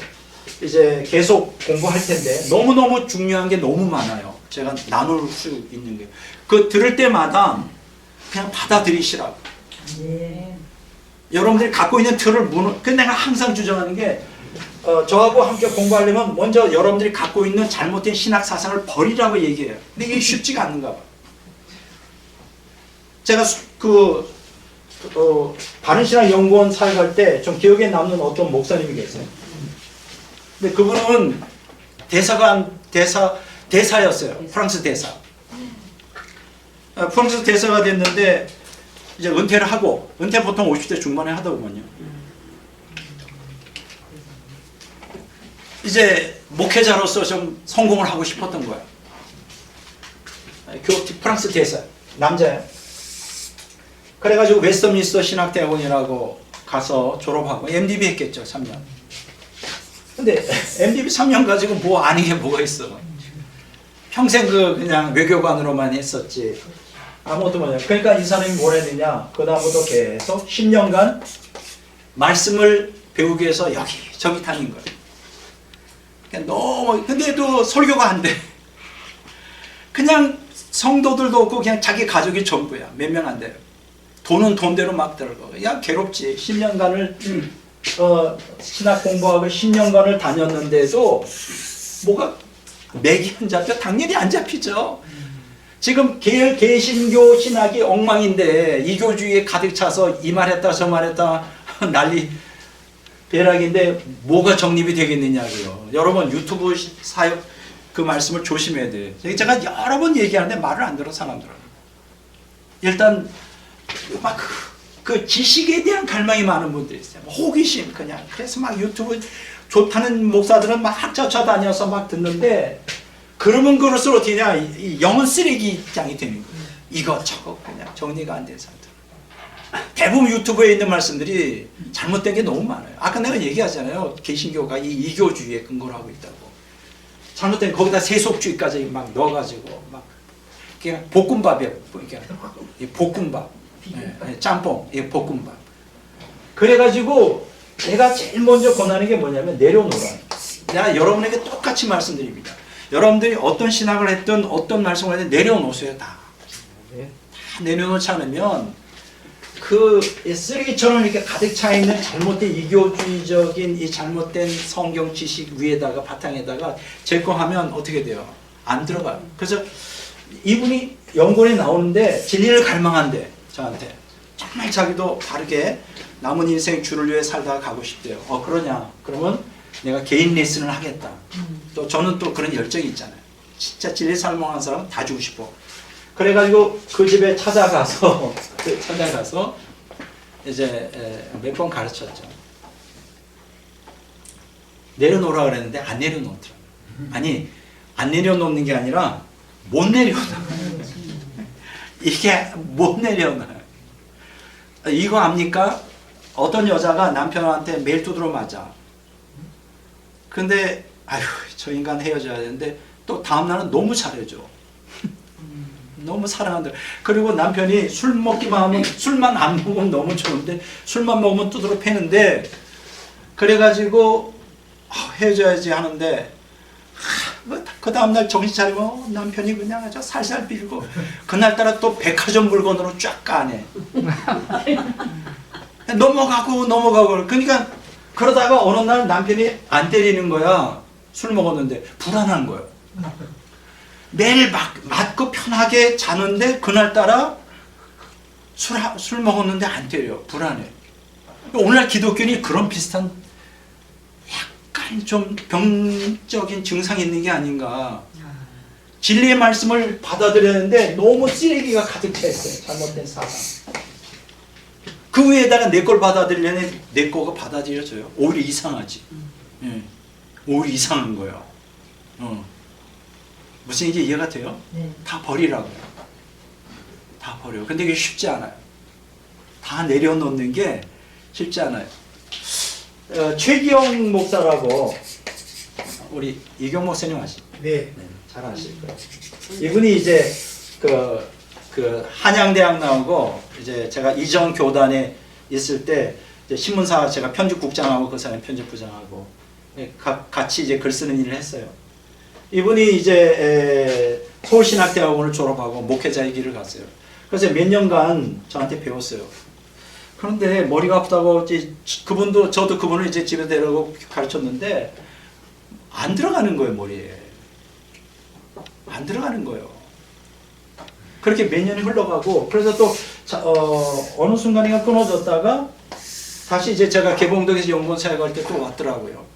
이제 계속 공부할 텐데 너무너무 중요한 게 너무 많아요. 제가 나눌 수 있는 게. 그 들을 때마다 그냥 받아들이시라고. 네. 여러분들이 갖고 있는 틀을 그 내가 항상 주장하는 게 저하고 함께 공부하려면 먼저 여러분들이 갖고 있는 잘못된 신학 사상을 버리라고 얘기해요. 근데 이게 쉽지가 않는가 봐. 제가 바른신학 연구원 사역할 때 좀 기억에 남는 어떤 목사님이 계세요. 근데 그분은 대사였어요. 프랑스 대사. 프랑스 대사가 됐는데 이제 은퇴를 하고 은퇴 보통 50대 중반에 하더구먼요. 이제 목회자로서 좀 성공을 하고 싶었던 거야. 프랑스 대사 남자야. 그래가지고 웨스터민스터 신학대학원이라고 가서 졸업하고 MDB 했겠죠. 3년. 근데 MDB 3년 가지고 뭐 아는 게 뭐가 있어. 평생 그냥 외교관으로만 했었지. 아무것도 못해요. 그러니까 이 사람이 뭘 했느냐. 그 다음부터 계속 10년간 말씀을 배우기 위해서 여기저기 다닌 거예요. 그러니까 너무 근데도 설교가 안 돼. 그냥 성도들도 없고 그냥 자기 가족이 전부야. 몇 명 안 돼요. 돈은 돈대로 막 들고. 야 괴롭지. 10년간을 신학 공부하고 10년간을 다녔는데도 뭐가 맥이 안 잡혀? 당연히 안 잡히죠. 지금 개신교 신학이 엉망인데 이교주의에 가득 차서 이 말했다 저 말했다 난리 배락인데 뭐가 정립이 되겠느냐고요. 여러분 유튜브 사역 그 말씀을 조심해야 돼요. 제가 여러 번 얘기하는데 말을 안 들어 사람들은. 일단 막 그 지식에 대한 갈망이 많은 분들이 있어요. 호기심 그냥. 그래서 막 유튜브 좋다는 목사들은 막 쫓아다녀서 막 듣는데 그러면 그럴수록 어떻게 되냐. 영혼 쓰레기장이 되는 거예요. 이것저것 그냥 정리가 안 된 사람들. 대부분 유튜브에 있는 말씀들이 잘못된 게 너무 많아요. 아까 내가 얘기하잖아요. 개신교가 이 이교주의에 근거를 하고 있다고. 잘못된 거기다 세속주의까지 막 넣어가지고 막 그냥 볶음밥이에요. 볶음밥. 짬뽕, 볶음밥. 그래가지고 내가 제일 먼저 권하는 게 뭐냐면 내려놓으라. 내가 여러분에게 똑같이 말씀드립니다. 여러분들이 어떤 신학을 했든 어떤 말씀을 했든 내려놓으세요. 다 내려놓지 않으면 그 쓰레기처럼 이렇게 가득 차 있는 잘못된 이교주의적인 이 잘못된 성경 지식 위에다가 바탕에다가 제거하면 어떻게 돼요? 안 들어가요. 그래서 이분이 연구원에 나오는데 진리를 갈망한대. 저한테 정말 자기도 바르게 남은 인생 주를 위해 살다가 가고 싶대요. 그러냐? 그러면 내가 개인 레슨을 하겠다. 또 저는 또 그런 열정이 있잖아요. 진짜 진리 설명하는 사람은 다 주고 싶어. 그래가지고 그 집에 찾아가서 이제 몇 번 가르쳤죠. 내려놓으라 그랬는데 안 내려놓더라고요. 아니 안 내려놓는 게 아니라 못 내려놔. 이게 못 내려놔. 이거 압니까? 어떤 여자가 남편한테 매일 두드러 맞아. 근데 아휴 저 인간 헤어져야 되는데 또 다음날은 너무 잘해줘. 너무 사랑한다. 그리고 남편이 술 먹기만 하면 술만 안 먹으면 너무 좋은데 술만 먹으면 두드러 패는데 그래가지고 헤어져야지 하는데 그 다음날 정신 차리고 남편이 그냥 아주 살살 빌고 그날따라 또 백화점 물건으로 쫙 까네. 넘어가고 그러니까 그러다가 어느 날 남편이 안 때리는 거야. 술 먹었는데 불안한 거예요. 매일 맞고 편하게 자는데 그날따라 술 먹었는데 안 때려. 불안해. 오늘날 기독교인이 그런 비슷한 약간 좀 병적인 증상이 있는 게 아닌가. 진리의 말씀을 받아들였는데 너무 쓰레기가 가득 차 있어요. 잘못된 사상. 그 위에다가 내 걸 받아들이려니 내 거가 받아들여져요. 오히려 이상하지. 예. 오히려 이상한 거예요. 무슨 얘기 이해가 돼요? 네. 다 버리라고요. 다 버려. 근데 이게 쉽지 않아요. 다 내려놓는 게 쉽지 않아요. 최기영 목사라고 우리 이경 목사님 아시죠? 네. 네, 잘 아실 거예요. 이분이 이제 그 한양대학 나오고 이제 제가 이전 교단에 있을 때 이제 신문사 제가 편집국장하고 그 사람 편집부장하고 같이 이제 글 쓰는 일을 했어요. 이분이 이제 서울신학대학원을 졸업하고 목회자의 길을 갔어요. 그래서 몇 년간 저한테 배웠어요. 그런데 머리가 아프다고 이제 그분도 저도 그분을 이제 집에 데려가고 가르쳤는데 안 들어가는 거예요, 머리에. 안 들어가는 거예요. 그렇게 몇 년이 흘러가고 그래서 또 어느 순간인가 끊어졌다가 다시 이제 제가 개봉동에서 연구원 사역할 때 또 왔더라고요.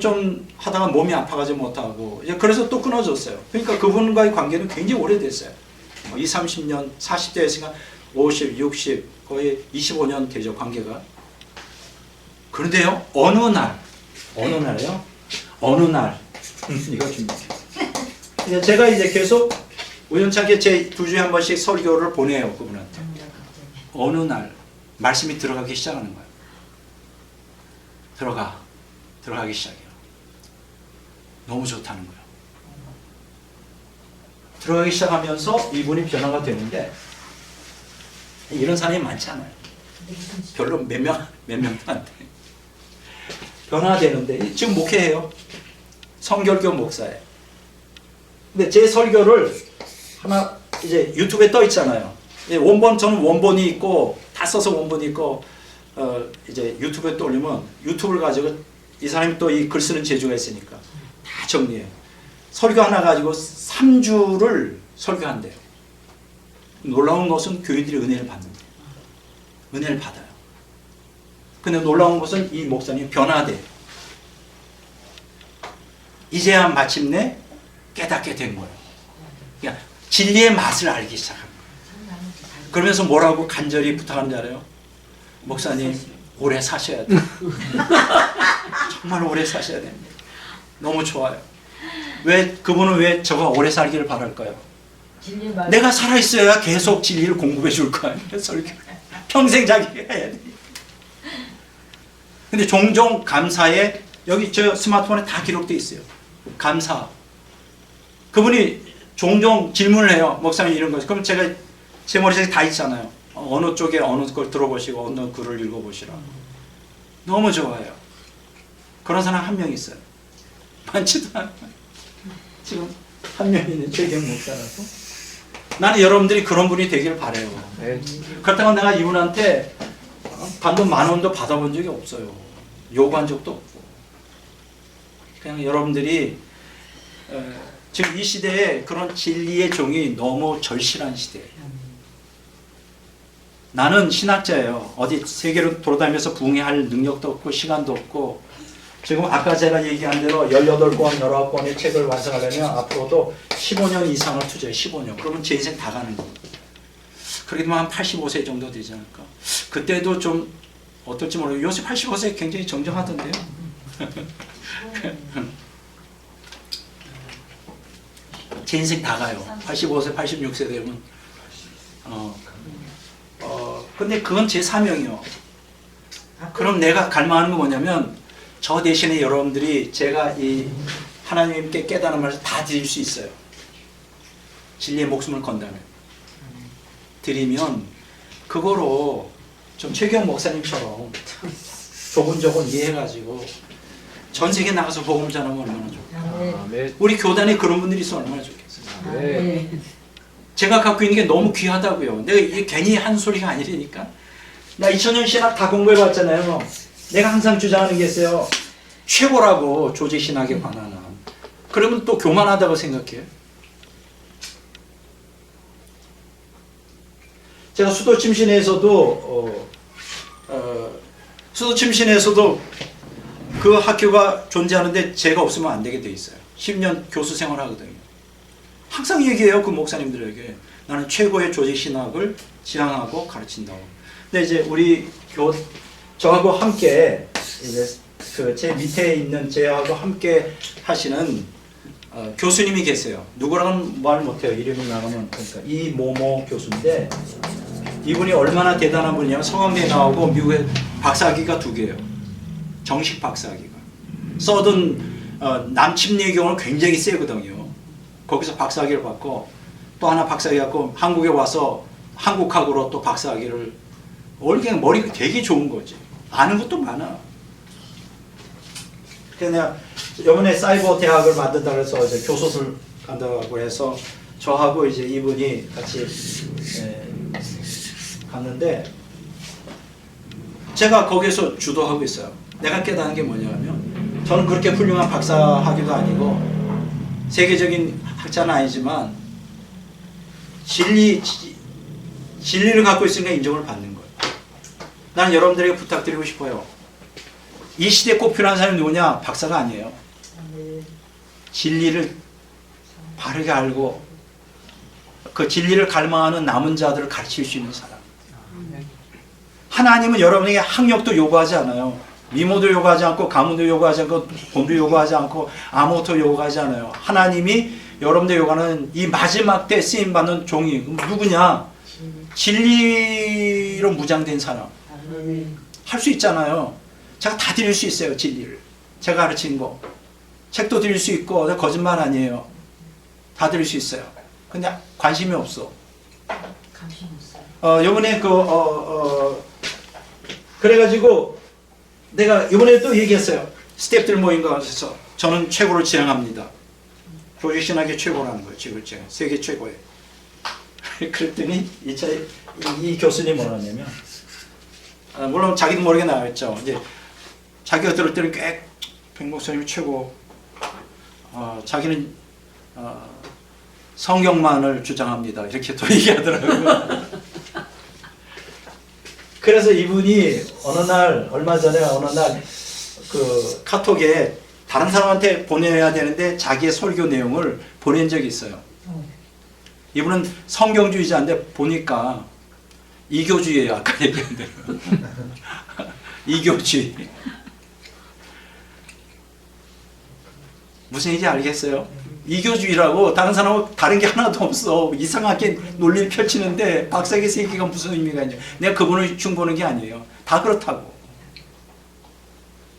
좀 하다가 몸이 아파가지고 못하고 이제 그래서 또 끊어졌어요. 그러니까 그분과의 관계는 굉장히 오래됐어요. 20, 30년, 40대였으니까 50, 60, 거의 25년 되죠, 관계가. 그런데요, 어느 날이요? 이거 준비해요. 제가 이제 계속 우연찮게 제 2주에 한 번씩 설교를 보내요, 그분한테. 어느 날 말씀이 들어가기 시작하는 거예요. 들어가기 시작해요. 너무 좋다는 거예요. 들어가기 시작하면서 이분이 변화가 되는데 이런 사람이 많지 않아요. 별로 몇 명도 안 돼. 변화되는데 지금 목회해요. 성결교 목사예요. 근데 제 설교를 하나 이제 유튜브에 떠 있잖아요. 저는 원본이 있고 다 써서 원본이 있고 이제 유튜브에 또 올리면 유튜브를 가지고 이 사람이 또 이 글 쓰는 재주가 있으니까 다 정리해요. 설교 하나 가지고 3주를 설교한대요. 놀라운 것은 교인들이 은혜를 받는데요. 은혜를 받아요. 근데 놀라운 것은 이 목사님이 변화돼요. 이제야 마침내 깨닫게 된 거예요. 그러니까 진리의 맛을 알기 시작한 거예요. 그러면서 뭐라고 간절히 부탁하는 줄 알아요? 목사님 오래 사셔야 돼요. 정말 오래 사셔야 됩니다. 너무 좋아요. 그분은 왜 저가 오래 살기를 바랄까요? 내가 살아있어야 계속 진리를 공급해 줄 거 아니에요. 설교. 평생 자기가 해야 돼. 근데 종종 감사에 여기 저 스마트폰에 다 기록되어 있어요. 감사. 그분이 종종 질문을 해요. 목사님 이런 거. 그럼 제가 제 머릿속에 다 있잖아요. 어느 쪽에 어느 걸 들어보시고 어느 글을 읽어보시라. 너무 좋아요. 그런 사람 한 명 있어요. 많지도 않아요. 지금 한 명 있는 최경 목사라고. 나는 여러분들이 그런 분이 되기를 바라요. 그렇다고 내가 이분한테 단돈 10,000원도 받아본 적이 없어요. 요구한 적도 없고. 그냥 여러분들이 지금 이 시대에 그런 진리의 종이 너무 절실한 시대예요. 나는 신학자예요. 어디 세계로 돌아다니면서 부흥할 능력도 없고 시간도 없고 지금 아까 제가 얘기한 대로 18권, 19권의 책을 완성하려면 앞으로도 15년 이상을 투자해. 15년. 그러면 제 인생 다 가는 거예요. 그렇게 되면 한 85세 정도 되지 않을까. 그때도 좀 어떨지 모르겠어요. 요새 85세 굉장히 정정하던데요. 제 인생 다 가요. 85세, 86세 되면. 근데 그건 제 사명이요. 그럼 내가 갈망하는 건 뭐냐면 저 대신에 여러분들이 제가 이 하나님께 깨달은 말을 다 드릴 수 있어요. 진리의 목숨을 건다면. 드리면 그거로 좀 최경 목사님처럼 조곤조곤 이해해가지고 전 세계 나가서 복음 전하면 얼마나 좋겠어요. 아멘. 우리 교단에 그런 분들이 있으면 얼마나 좋겠어요. 아멘. 제가 갖고 있는 게 너무 귀하다고요. 내가 이게 괜히 한 소리가 아니라니까. 나 2000년 신학 다 공부해봤잖아요. 내가 항상 주장하는 게 있어요. 최고라고 조직신학에 관한 한. 그러면 또 교만하다고 생각해요. 제가 수도침신에서도 수도침신에서도 그 학교가 존재하는데 제가 없으면 안 되게 돼 있어요. 10년 교수 생활하거든요. 항상 얘기해요. 그 목사님들에게. 나는 최고의 조직신학을 지향하고 가르친다고. 근데 이제 우리 저하고 함께 이제 그 제 밑에 있는 제하고 함께 하시는 교수님이 계세요. 누구랑은 말 못해요. 이름이 나가면. 그러니까 이모모 교수인데 이분이 얼마나 대단한 분이냐면 서강대에 나오고 미국에 박사학위가 2개예요. 정식 박사학위가. 써든 남침례경은 굉장히 세거든요. 거기서 박사학위를 받고 또 하나 박사학위 갖고 한국에 와서 한국학으로 또 박사학위를 그냥 머리가 되게 좋은 거지. 아는 것도 많아. 그래서 내가 이번에 사이버 대학을 만든다고 해서 이제 교수를 간다고 해서 저하고 이제 이분이 같이 갔는데 제가 거기서 주도하고 있어요. 내가 깨닫는 게 뭐냐면 저는 그렇게 훌륭한 박사학위도 아니고 세계적인 학자는 아니지만 진리를 갖고 있으니까 인정을 받는 거예요. 나는 여러분들에게 부탁드리고 싶어요. 이 시대에 꼭 필요한 사람이 누구냐? 박사가 아니에요. 진리를 바르게 알고 그 진리를 갈망하는 남은 자들을 가르칠 수 있는 사람. 하나님은 여러분에게 학력도 요구하지 않아요. 미모도 요구하지 않고 가문도 요구하지 않고 돈도 요구하지 않고 아무것도 요구하지 않아요. 하나님이 여러분들 요구하는 이 마지막 때 쓰임받는 종이 누구냐? 진리로 무장된 사람. 할 수 있잖아요. 제가 다 드릴 수 있어요. 진리를. 제가 가르친 거. 책도 드릴 수 있고 거짓말 아니에요. 다 드릴 수 있어요. 근데 관심이 없어. 관심 없어요. 요번에 그래가지고 내가 이번에 또 얘기했어요. 스태프들 모임 가서 저는 최고를 지향합니다. 조직신학의 최고라는 거예요. 지금 세계 최고예요. 그랬더니 이 교수님 뭐라냐면 물론 자기도 모르게 나왔죠. 이제 자기가 들을 때는 꽤 백 목사님이 최고. 자기는 성경만을 주장합니다. 이렇게 또 얘기하더라고요. 그래서 이분이 얼마 전에 어느 날 그 카톡에 다른 사람한테 보내야 되는데 자기의 설교 내용을 보낸 적이 있어요. 이분은 성경주의자인데 보니까 이교주의예요. 아까 얘기한 대로. 이교주의. 무슨 얘기인지 알겠어요? 이교주의라고 다른 사람하고 다른 게 하나도 없어. 이상하게 논리를 펼치는데 박사학위 3개가 무슨 의미가 있냐. 내가 그분을 흉보는 게 아니에요. 다 그렇다고.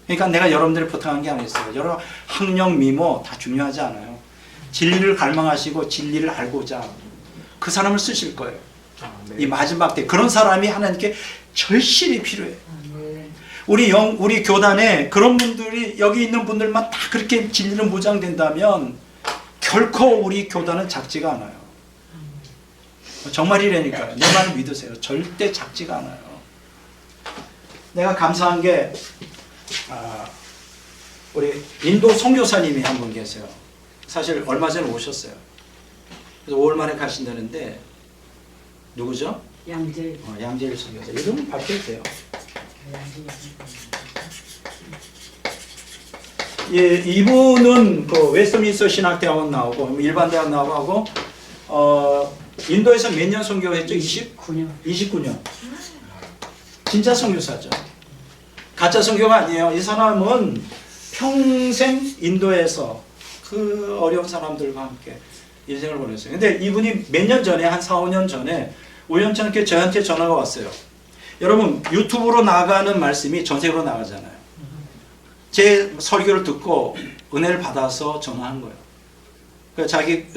그러니까 내가 여러분들을 부탁한 게 아니었어요. 여러분 학력, 미모 다 중요하지 않아요. 진리를 갈망하시고 진리를 알고자 그 사람을 쓰실 거예요. 이 마지막 때 그런 사람이 하나님께 절실히 필요해요. 우리 교단에 그런 분들이 여기 있는 분들만 다 그렇게 진리는 무장된다면 결코 우리 교단은 작지가 않아요. 정말이라니까요. 내 말을 믿으세요. 절대 작지가 않아요. 내가 감사한 게 우리 인도 선교사님이 한 분 계세요. 사실 얼마 전에 오셨어요. 그래서 5월 만에 가신다는데 누구죠? 양재. 양재일 선교사. 이름은 밝혀도 돼요. 예, 이분은 그 웨스트민스터 신학대학원 나오고 일반 대학 나오고 인도에서 몇 년 선교했죠? 9년. 29년. 진짜 선교사죠. 가짜 선교가 아니에요. 이 사람은 평생 인도에서 그 어려운 사람들과 함께 인생을 보냈어요. 근데 이분이 몇 년 전에 한 4, 5년 전에 우연찮게 저한테 전화가 왔어요. 여러분 유튜브로 나가는 말씀이 전 세계로 나가잖아요. 제 설교를 듣고 은혜를 받아서 전화한 거예요.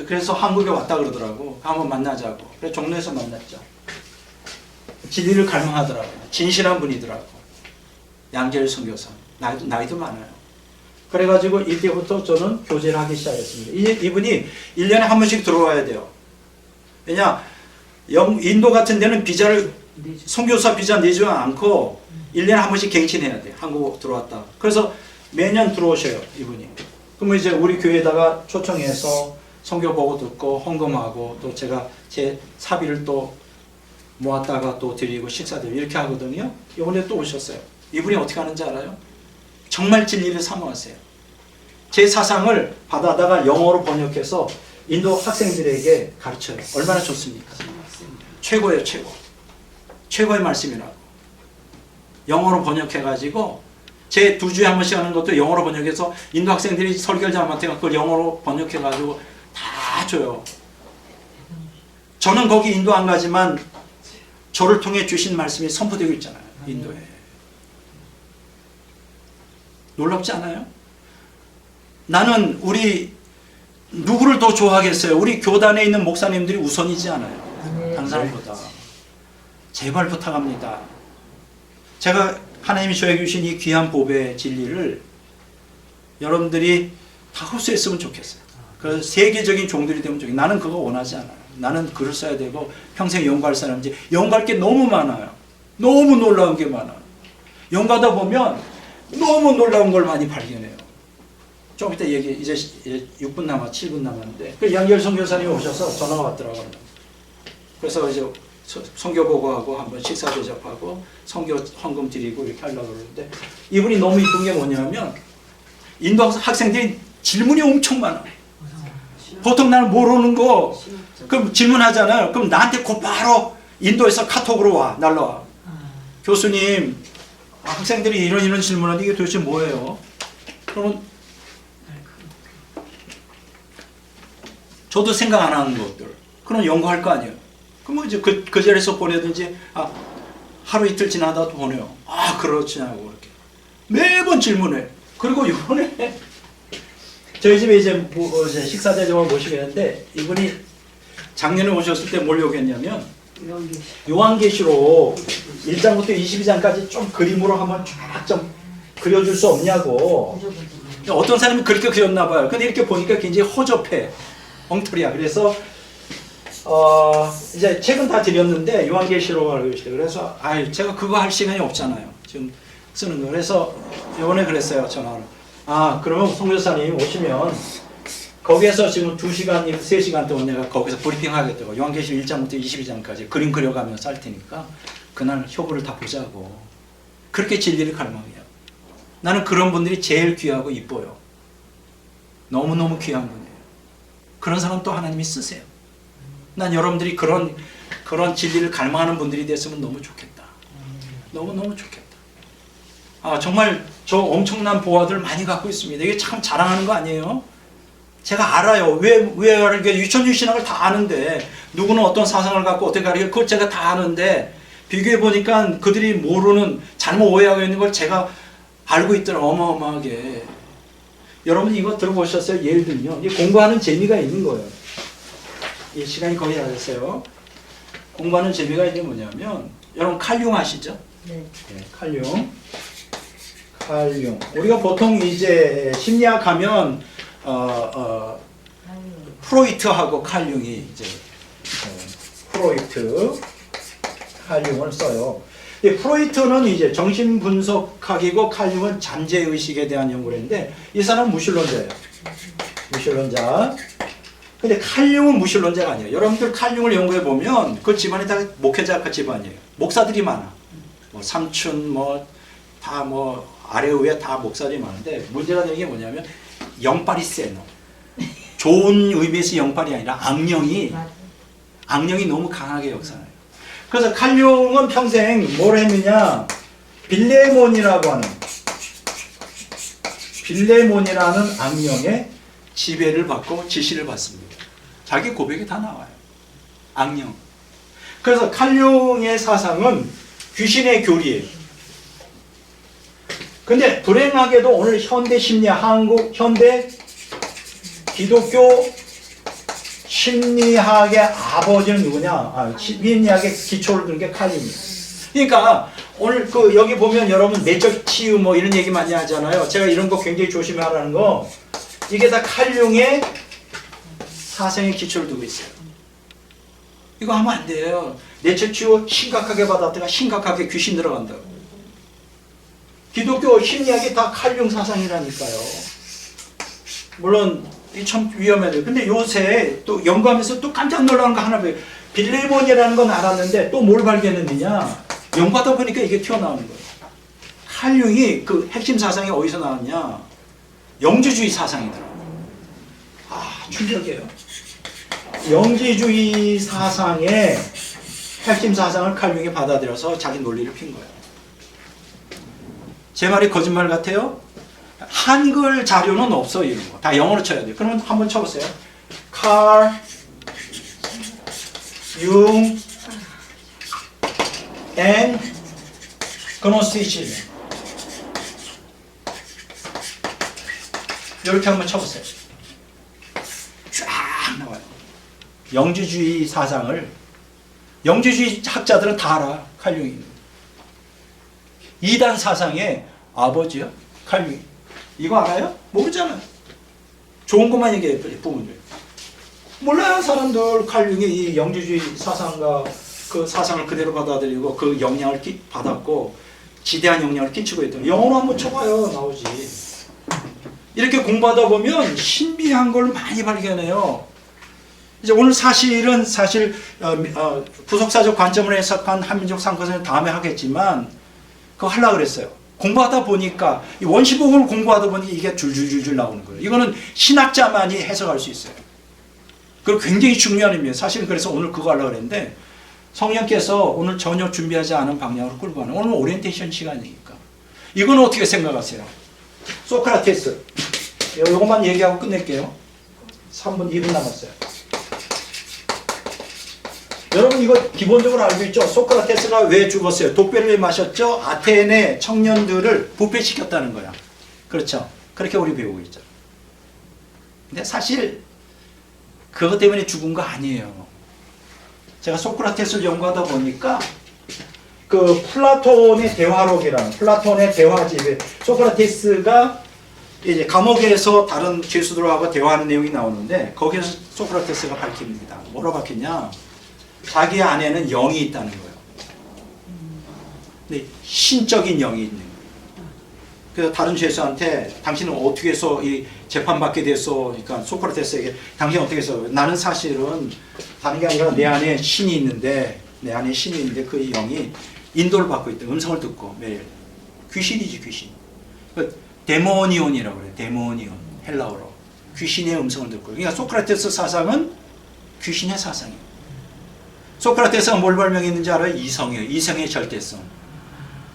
그래서 한국에 왔다 그러더라고. 한번 만나자고. 그래서 종로에서 만났죠. 진리를 갈망하더라고. 진실한 분이더라고. 양재일 선교사. 나이도 많아요. 그래가지고 이때부터 저는 교제를 하기 시작했습니다. 이분이 1년에 한 번씩 들어와야 돼요. 왜냐? 인도 같은 데는 비자를 선교사 비자 내지 않고 1년에 한 번씩 갱신해야 돼. 한국 들어왔다. 그래서 매년 들어오셔요. 이분이. 그러면 이제 우리 교회에다가 초청해서 선교 보고 듣고 헌금하고 또 제가 제 사비를 또 모았다가 또 드리고 식사드리고 이렇게 하거든요. 이번에 또 오셨어요. 이분이 어떻게 하는지 알아요? 정말 진리를 사모하세요. 제 사상을 받아다가 영어로 번역해서 인도 학생들에게 가르쳐요. 얼마나 좋습니까? 최고예요, 최고. 최고의 말씀이라고. 영어로 번역해가지고 제 2주에 한 번씩 하는 것도 영어로 번역해서 인도 학생들이 설교자한테 그걸 영어로 번역해가지고 다 줘요. 저는 거기 인도 안 가지만 저를 통해 주신 말씀이 선포되고 있잖아요. 인도에. 놀랍지 않아요? 나는 우리 누구를 더 좋아하겠어요? 우리 교단에 있는 목사님들이 우선이지 않아요. 다른 사람보다. 제발 부탁합니다. 제가 하나님이 저에게 주신 이 귀한 법의 진리를 여러분들이 다 흡수했으면 좋겠어요. 그 세계적인 종들이 되면 좋겠어요. 나는 그거 원하지 않아요. 나는 글을 써야 되고 평생 연구할 사람인지 연구할 게 너무 많아요. 너무 놀라운 게 많아요. 연구하다 보면 너무 놀라운 걸 많이 발견해요. 좀 이따 얘기, 이제 6분 남았, 7분 남았는데 그 양열 선교사님이 오셔서 전화가 왔더라고요. 그래서 이제 선교 보고하고 한번 식사 대접하고 선교 헌금 드리고 이렇게 하려고 그러는데 이분이 너무 이쁜 게 뭐냐면 인도 학생들이 질문이 엄청 많아요. 보통 나는 모르는 거 그럼 질문하잖아요. 그럼 나한테 곧바로 인도에서 카톡으로 와, 날라와. 교수님, 학생들이 이런 질문하는데 이게 도대체 뭐예요? 그러면 저도 생각 안 하는 것들. 그럼 연구할 거 아니에요. 그럼 이제 그 자리에서 보내든지 하루 이틀 지나다 또 보내요. 그렇지냐고 그렇게 매번 질문해. 그리고 이번에 저희 집에 이제 식사 대접을 모시겠는데 이분이 작년에 오셨을 때 뭘 요구했냐면 요한계시록 1장부터 22장까지 좀 그림으로 한번 쫙 좀 그려줄 수 없냐고. 어떤 사람이 그렇게 그렸나 봐요. 근데 이렇게 보니까 굉장히 허접해. 엉터리야. 그래서 이제 책은 다 드렸는데 요한계시록을 알고 계시대요. 그래서 제가 그거 할 시간이 없잖아요. 지금 쓰는 거. 그래서 이번에 그랬어요. 전화를. 그러면 송교사님 오시면 거기에서 지금 2시간, 3시간 동안 내가 거기서 브리핑 하겠다고. 요한계시록 1장부터 22장까지 그림 그려가면서 할 테니까 그날 효부를 다 보자고. 그렇게 진리를 갈망해요. 나는 그런 분들이 제일 귀하고 이뻐요. 너무너무 귀한 분이에요. 그런 사람 또 하나님이 쓰세요. 난 여러분들이 그런 진리를 갈망하는 분들이 됐으면 너무 좋겠다. 너무너무 좋겠다. 정말 저 엄청난 보화들 많이 갖고 있습니다. 이게 참 자랑하는 거 아니에요? 제가 알아요. 왜 알게 유천주 신학을 다 아는데 누구는 어떤 사상을 갖고 어떻게 가르쳐 그걸 제가 다 아는데 비교해 보니까 그들이 모르는 잘못 오해하고 있는 걸 제가 알고 있더라고요. 어마어마하게. 여러분 이거 들어보셨어요? 예를 들면 공부하는 재미가 있는 거예요. 이 시간이 거의 다 됐어요. 공부하는 재미가 있는 게 뭐냐면 여러분 칼륨 아시죠? 네. 칼륨. 우리가 보통 이제 심리학 하면 프로이트하고 칼륨이 이제 프로이트 칼륨을 써요. 프로이트는 이제 정신분석학이고 칼륨은 잠재의식에 대한 연구를 했는데 이 사람은 무신론자예요. 무신론자. 근데 칼륨은 무신론자가 아니에요. 여러분들 칼륨을 연구해 보면 그 집안이 다 목회자 집안이에요. 목사들이 많아. 삼촌 다 뭐 아래 위에 다 목사들이 많은데 문제가 되는 게 뭐냐면 영빨이 세 놈. 좋은 의미에서 영빨이 아니라 맞아. 악령이 너무 강하게 역사해요. 그래서 칼륨은 평생 뭘 했느냐? 빌레몬이라는 악령의 지배를 받고 지시를 받습니다. 자기 고백이 다 나와요. 악령. 그래서 칼륨의 사상은 귀신의 교리예요. 근데 불행하게도 오늘 현대 심리학, 한국 현대 기독교 심리학의 아버지는 누구냐? 심리학의 기초를 둔 게 칼륨이에요. 그러니까 오늘 여기 보면 여러분 내적 치유 뭐 이런 얘기 많이 하잖아요. 제가 이런 거 굉장히 조심하라는 거, 이게 다 칼륨의 사상의 기초를 두고 있어요. 이거 하면 안 돼요. 내적 치유 심각하게 받았다가 심각하게 귀신 들어간다고. 기독교 심리학이 다 칼륨 사상이라니까요. 물론 참 위험해요. 근데 요새 또 연구하면서 또 깜짝 놀라는 거 하나 봐요. 빌레몬이라는 건 알았는데 또 뭘 발견했느냐? 연구하다 보니까 이게 튀어나오는 거예요. 칼륨이 그 핵심 사상이 어디서 나왔냐? 영지주의 사상이더라고요. 충격이에요. 영지주의 사상의 핵심 사상을 칼륨이 받아들여서 자기 논리를 핀 거예요. 제 말이 거짓말 같아요? 한글 자료는 없어, 이런 거. 다 영어로 쳐야 돼요. 그러면 한번 쳐보세요. 칼, 융, 앤, 그노스티시즘. 이렇게 한번 쳐보세요. 쫙 나와요. 영지주의 사상을, 영지주의 학자들은 다 알아, 칼융이. 이단 사상의 아버지요? 칼륨. 이거 알아요? 모르잖아요. 좋은 것만 얘기해요, 부모님. 몰라요, 사람들. 칼륨이 이 영지주의 사상과 그 사상을 그대로 받아들이고 그 영향을 받았고 지대한 영향을 끼치고 있던. 영어로 한번 쳐봐요, 나오지. 이렇게 공부하다 보면 신비한 걸 많이 발견해요. 이제 오늘 사실 부속사적 관점으로 해석한 한민족 상고선을 다음에 하겠지만 그거 하려고 그랬어요. 공부하다 보니까 이 원시복음을 공부하다 보니 이게 줄줄줄줄 나오는 거예요. 이거는 신학자만이 해석할 수 있어요. 그리고 굉장히 중요한 의미예요. 사실은 그래서 오늘 그거 하려고 그랬는데 성령께서 오늘 전혀 준비하지 않은 방향으로 끌고 가는, 오늘 오리엔테이션 시간이니까. 이건 어떻게 생각하세요? 소크라테스. 이것만 얘기하고 끝낼게요. 3분 2분 남았어요. 여러분 이거 기본적으로 알고 있죠? 소크라테스가 왜 죽었어요? 독배를 왜 마셨죠? 아테네 청년들을 부패시켰다는 거야. 그렇죠? 그렇게 우리 배우고 있죠. 근데 사실 그것 때문에 죽은 거 아니에요. 제가 소크라테스를 연구하다 보니까 그 플라톤의 대화록이라는, 플라톤의 대화집에 소크라테스가 이제 감옥에서 다른 죄수들하고 대화하는 내용이 나오는데 거기에서 소크라테스가 밝힙니다. 뭐라 밝혔냐? 자기 안에는 영이 있다는 거예요. 근데 신적인 영이 있는 거예요. 그래서 다른 죄수한테 당신은 어떻게 해서 이 재판받게 됐어? 그러니까 소크라테스에게 당신 어떻게 해서? 나는 사실은 다른 게 아니라 내 안에 신이 있는데 그 영이 인도를 받고 있다. 음성을 듣고 매일. 귀신이지, 귀신. 데모니온이라고 그래요. 데모니온. 헬라어로. 귀신의 음성을 듣고. 그러니까 소크라테스 사상은 귀신의 사상이에요. 소크라테스가 뭘 발명했는지 알아요? 이성이에요. 이성의 절대성.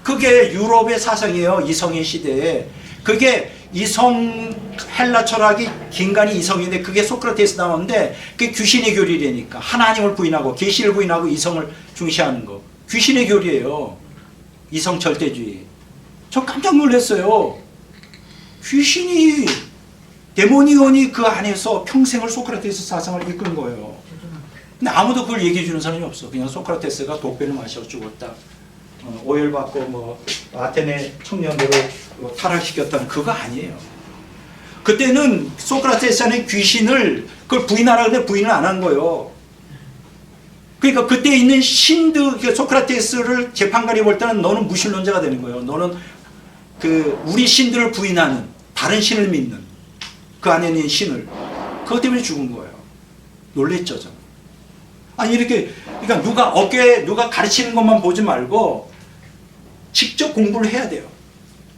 그게 유럽의 사상이에요. 이성의 시대에. 그게 이성, 헬라 철학이 긴간이 이성인데 그게 소크라테스 나오는데 그게 귀신의 교리라니까. 하나님을 부인하고 계시를 부인하고 이성을 중시하는 거. 귀신의 교리예요. 이성 절대주의. 저 깜짝 놀랐어요. 귀신이, 데모니온이 그 안에서 평생을 소크라테스 사상을 이끈 거예요. 근데 아무도 그걸 얘기해 주는 사람이 없어. 그냥 소크라테스가 독배를 마셔 죽었다. 오열받고 뭐 아테네 청년들을 타락시켰다는 그거 아니에요. 그때는 소크라테스는 귀신을 그걸 부인하라는데 부인을 안 한 거예요. 그러니까 그때 있는 신들, 소크라테스를 재판관이 볼 때는 너는 무신론자가 되는 거예요. 너는 그 우리 신들을 부인하는, 다른 신을 믿는 그 안에 있는 신을, 그것 때문에 죽은 거예요. 놀랬죠, 저는. 아니 이렇게, 그러니까 누가 가르치는 것만 보지 말고 직접 공부를 해야 돼요.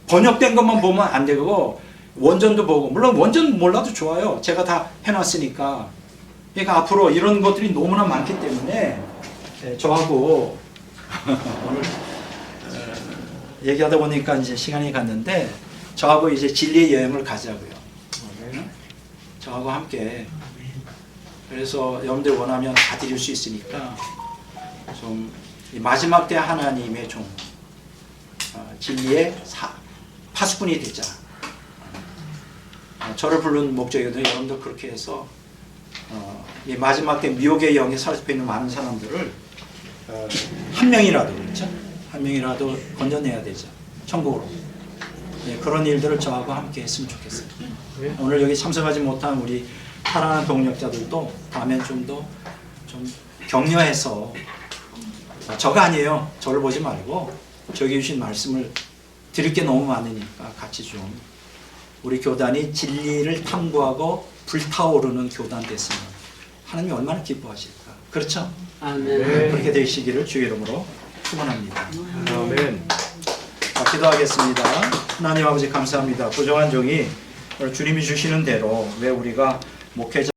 번역된 것만 보면 안 되고 원전도 보고, 물론 원전 몰라도 좋아요. 제가 다 해놨으니까. 그러니까 앞으로 이런 것들이 너무나 많기 때문에 저하고 오늘 얘기하다 보니까 이제 시간이 갔는데 저하고 이제 진리의 여행을 가자고요. 저하고 함께. 그래서 여러분들 원하면 다 드릴 수 있으니까 좀 이 마지막 때 하나님의 종, 진리의 파수꾼이 되자. 저를 부른 목적이거든요. 여러분도 그렇게 해서 이 마지막 때 미혹의 영에 사로잡혀 있는 많은 사람들을 한 명이라도, 그렇죠? 한 명이라도 건져내야 되죠. 천국으로. 네, 그런 일들을 저하고 함께 했으면 좋겠어요. 오늘 여기 참석하지 못한 우리 사랑하는 동력자들도 다음엔 좀 더 좀 격려해서, 저가 아니에요. 저를 보지 말고 저기 주신 말씀을 드릴 게 너무 많으니까 같이 좀 우리 교단이 진리를 탐구하고 불타오르는 교단 됐으면 하나님이 얼마나 기뻐하실까. 그렇죠? 아멘. 그렇게 되시기를 주의 이름으로 축원합니다. 아멘. 자, 기도하겠습니다. 하나님 아버지 감사합니다. 부정한 종이 주님이 주시는 대로 왜 우리가 목회자